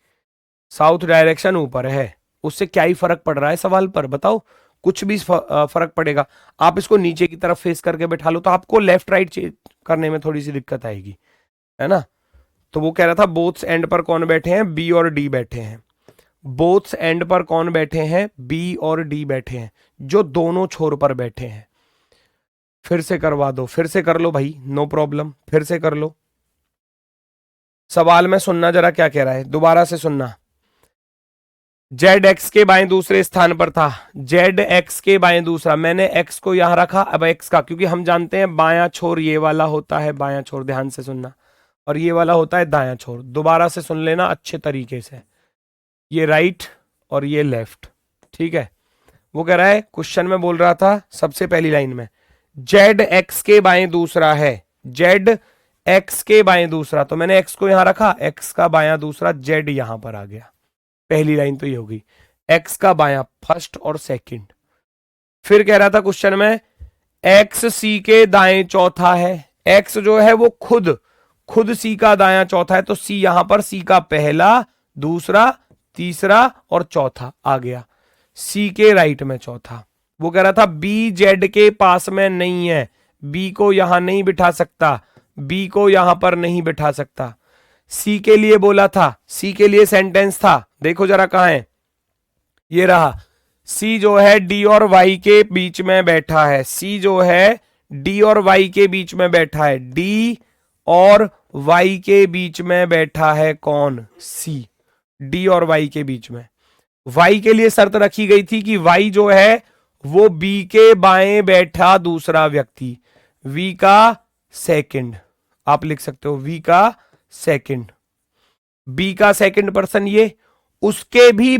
साउथ डायरेक्शन ऊपर है। उससे क्या ही फर्क पड़ रहा है सवाल पर? बताओ, कुछ भी फर्क पड़ेगा। आप इसको नीचे की तरफ फेस करके बैठा लो तो आपको लेफ्ट राइट करने में थोड़ी सी दिक्कत आएगी, है ना? तो वो कह रहा था बोथ्स एंड पर कौन बैठे हैं, बी और डी बैठे हैं। बोथ्स एंड पर कौन बैठे हैं, बी और डी बैठे हैं, जो दोनों छोर पर बैठे हैं। फिर से करवा दो, फिर से कर लो भाई, नो प्रॉब्लम, फिर से कर लो। सवाल में सुनना जरा क्या कह रहा है, दोबारा से सुनना। जेड एक्स के बाएं दूसरे स्थान पर था, जेड एक्स के बाएं दूसरा, मैंने एक्स को यहां रखा। अब एक्स का, क्योंकि हम जानते हैं बायां छोर ये वाला होता है, बायां छोर ध्यान से सुनना, और ये वाला होता है दायां छोर। दोबारा से सुन लेना अच्छे तरीके से, ये राइट और ये लेफ्ट, ठीक है? वो कह रहा है, क्वेश्चन में बोल रहा था सबसे पहली लाइन में, जेड एक्स के बाएं दूसरा है, जेड एक्स के बाएं दूसरा, तो मैंने एक्स को यहां रखा, एक्स का बायां दूसरा जेड यहां पर आ गया। पहली लाइन तो ये होगी, एक्स का बायां फर्स्ट और सेकंड। फिर कह रहा था क्वेश्चन में, एक्स सी के दाएं चौथा है, एक्स जो है वो खुद खुद सी का दायां चौथा है, तो सी यहां पर सी का पहला, दूसरा, तीसरा और चौथा आ गया, सी के राइट में चौथा। वो कह रहा था बी जेड के पास में नहीं है, बी को यहां नहीं बिठा सकता, बी को यहां पर नहीं बिठा सकता। सी के लिए बोला था, सी के लिए सेंटेंस था, देखो जरा कहां है, ये रहा। सी जो है डी और वाई के बीच में बैठा है, सी जो है डी और वाई के बीच में बैठा है, डी और वाई के बीच में बैठा है कौन? सी, डी और वाई के बीच में। वाई के लिए शर्त रखी गई थी कि वाई जो है वो बी के बाएं बैठा दूसरा व्यक्ति, वी का सेकंड, आप लिख सकते हो वी का सेकंड, बी का सेकंड पर्सन ये, उसके भी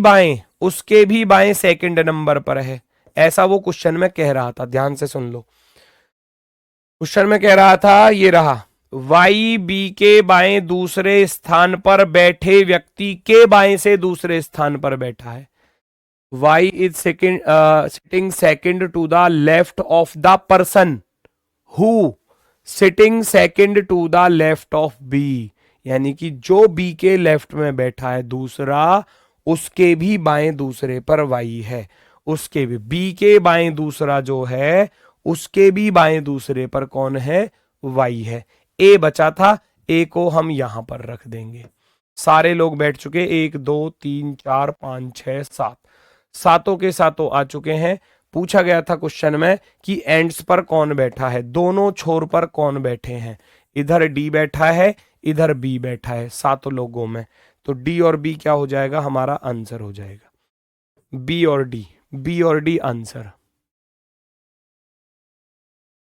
बाएं सेकंड नंबर पर है, ऐसा वो क्वेश्चन में कह रहा था। ध्यान से सुन लो, क्वेश्चन में कह रहा था, ये रहा, वाई बी के बाएं दूसरे स्थान पर बैठे व्यक्ति के बाएं से दूसरे स्थान पर बैठा है। Y is sitting second to the left of the person who sitting second to the left of B, यानी कि जो बी के लेफ्ट में बैठा है दूसरा, उसके भी बाएं दूसरे पर वाई है, उसके भी बी के बाएं दूसरा जो है उसके भी बाएं दूसरे पर कौन है? वाई है। ए बचा था, ए को हम यहां पर रख देंगे। सारे लोग बैठ चुके, 1 2 3 4 5 6 7, सातों के सातों आ चुके हैं। पूछा गया था क्वेश्चन में कि एंड्स पर कौन बैठा है, दोनों छोर पर कौन बैठे हैं। इधर डी बैठा है, इधर बी बैठा है, सातों लोगों में, तो डी और बी क्या हो जाएगा? हमारा आंसर हो जाएगा बी और डी, बी और डी आंसर।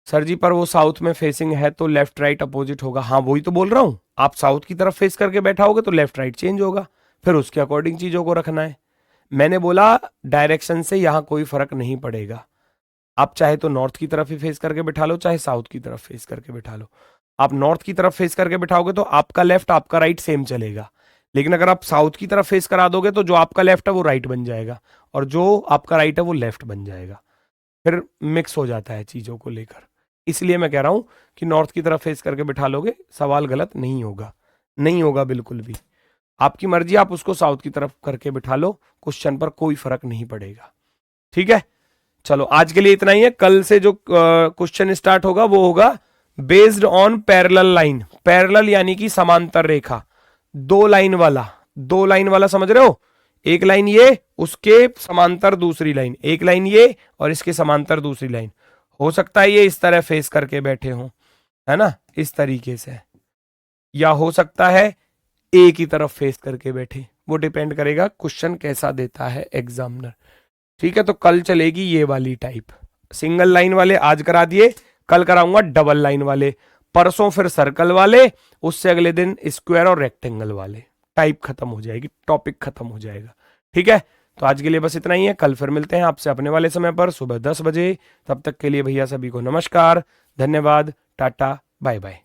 सर जी पर वो साउथ में फेसिंग है तो लेफ्ट राइट अपोजिट होगा। हाँ वही तो बोल रहा हूं, आप साउथ की तरफ फेस करके बैठा होगे तो लेफ्ट राइट चेंज होगा, फिर उसके अकॉर्डिंग चीजों को रखना है। मैंने बोला डायरेक्शन से यहां कोई फर्क नहीं पड़ेगा, आप चाहे तो नॉर्थ की तरफ ही फेस करके बिठा लो, चाहे साउथ की तरफ फेस करके बिठा लो। आप नॉर्थ की तरफ फेस करके बिठाओगे तो आपका लेफ्ट आपका राइट सेम चलेगा, लेकिन अगर आप साउथ की तरफ फेस करा दोगे तो जो आपका लेफ्ट है वो राइट बन जाएगा और जो आपका राइट है वो लेफ्ट बन जाएगा, फिर मिक्स हो जाता है चीजों को लेकर। इसलिए मैं कह रहा हूं कि नॉर्थ की तरफ फेस करके बिठा लोगे, सवाल गलत नहीं होगा। नहीं होगा बिल्कुल भी। आपकी मर्जी, आप उसको साउथ की तरफ करके बिठा लो, क्वेश्चन पर कोई फर्क नहीं पड़ेगा। ठीक है, चलो आज के लिए इतना ही है। कल से जो क्वेश्चन स्टार्ट होगा वो होगा based on parallel line. Parallel यानी कि समांतर रेखा, दो लाइन वाला, दो लाइन वाला समझ रहे हो, एक लाइन ये, उसके समांतर दूसरी लाइन, एक लाइन ये और इसके समांतर दूसरी लाइन। हो सकता है ये इस तरह फेस करके बैठे हो, है ना, इस तरीके से, या हो सकता है एक ही तरफ फेस करके बैठे, वो डिपेंड करेगा क्वेश्चन कैसा देता है एग्जामिनर। ठीक है, तो कल चलेगी ये वाली टाइप। सिंगल लाइन वाले आज करा दिए, कल कराऊंगा डबल लाइन वाले, परसों फिर सर्कल वाले, उससे अगले दिन स्क्वायर और रेक्टेंगल वाले। टाइप खत्म हो जाएगी, टॉपिक खत्म हो जाएगा। ठीक है, तो आज के लिए बस इतना ही है। कल फिर मिलते हैं आपसे अपने वाले समय पर सुबह 10 बजे। तब तक के लिए भैया सभी को नमस्कार, धन्यवाद, टाटा, बाय बाय।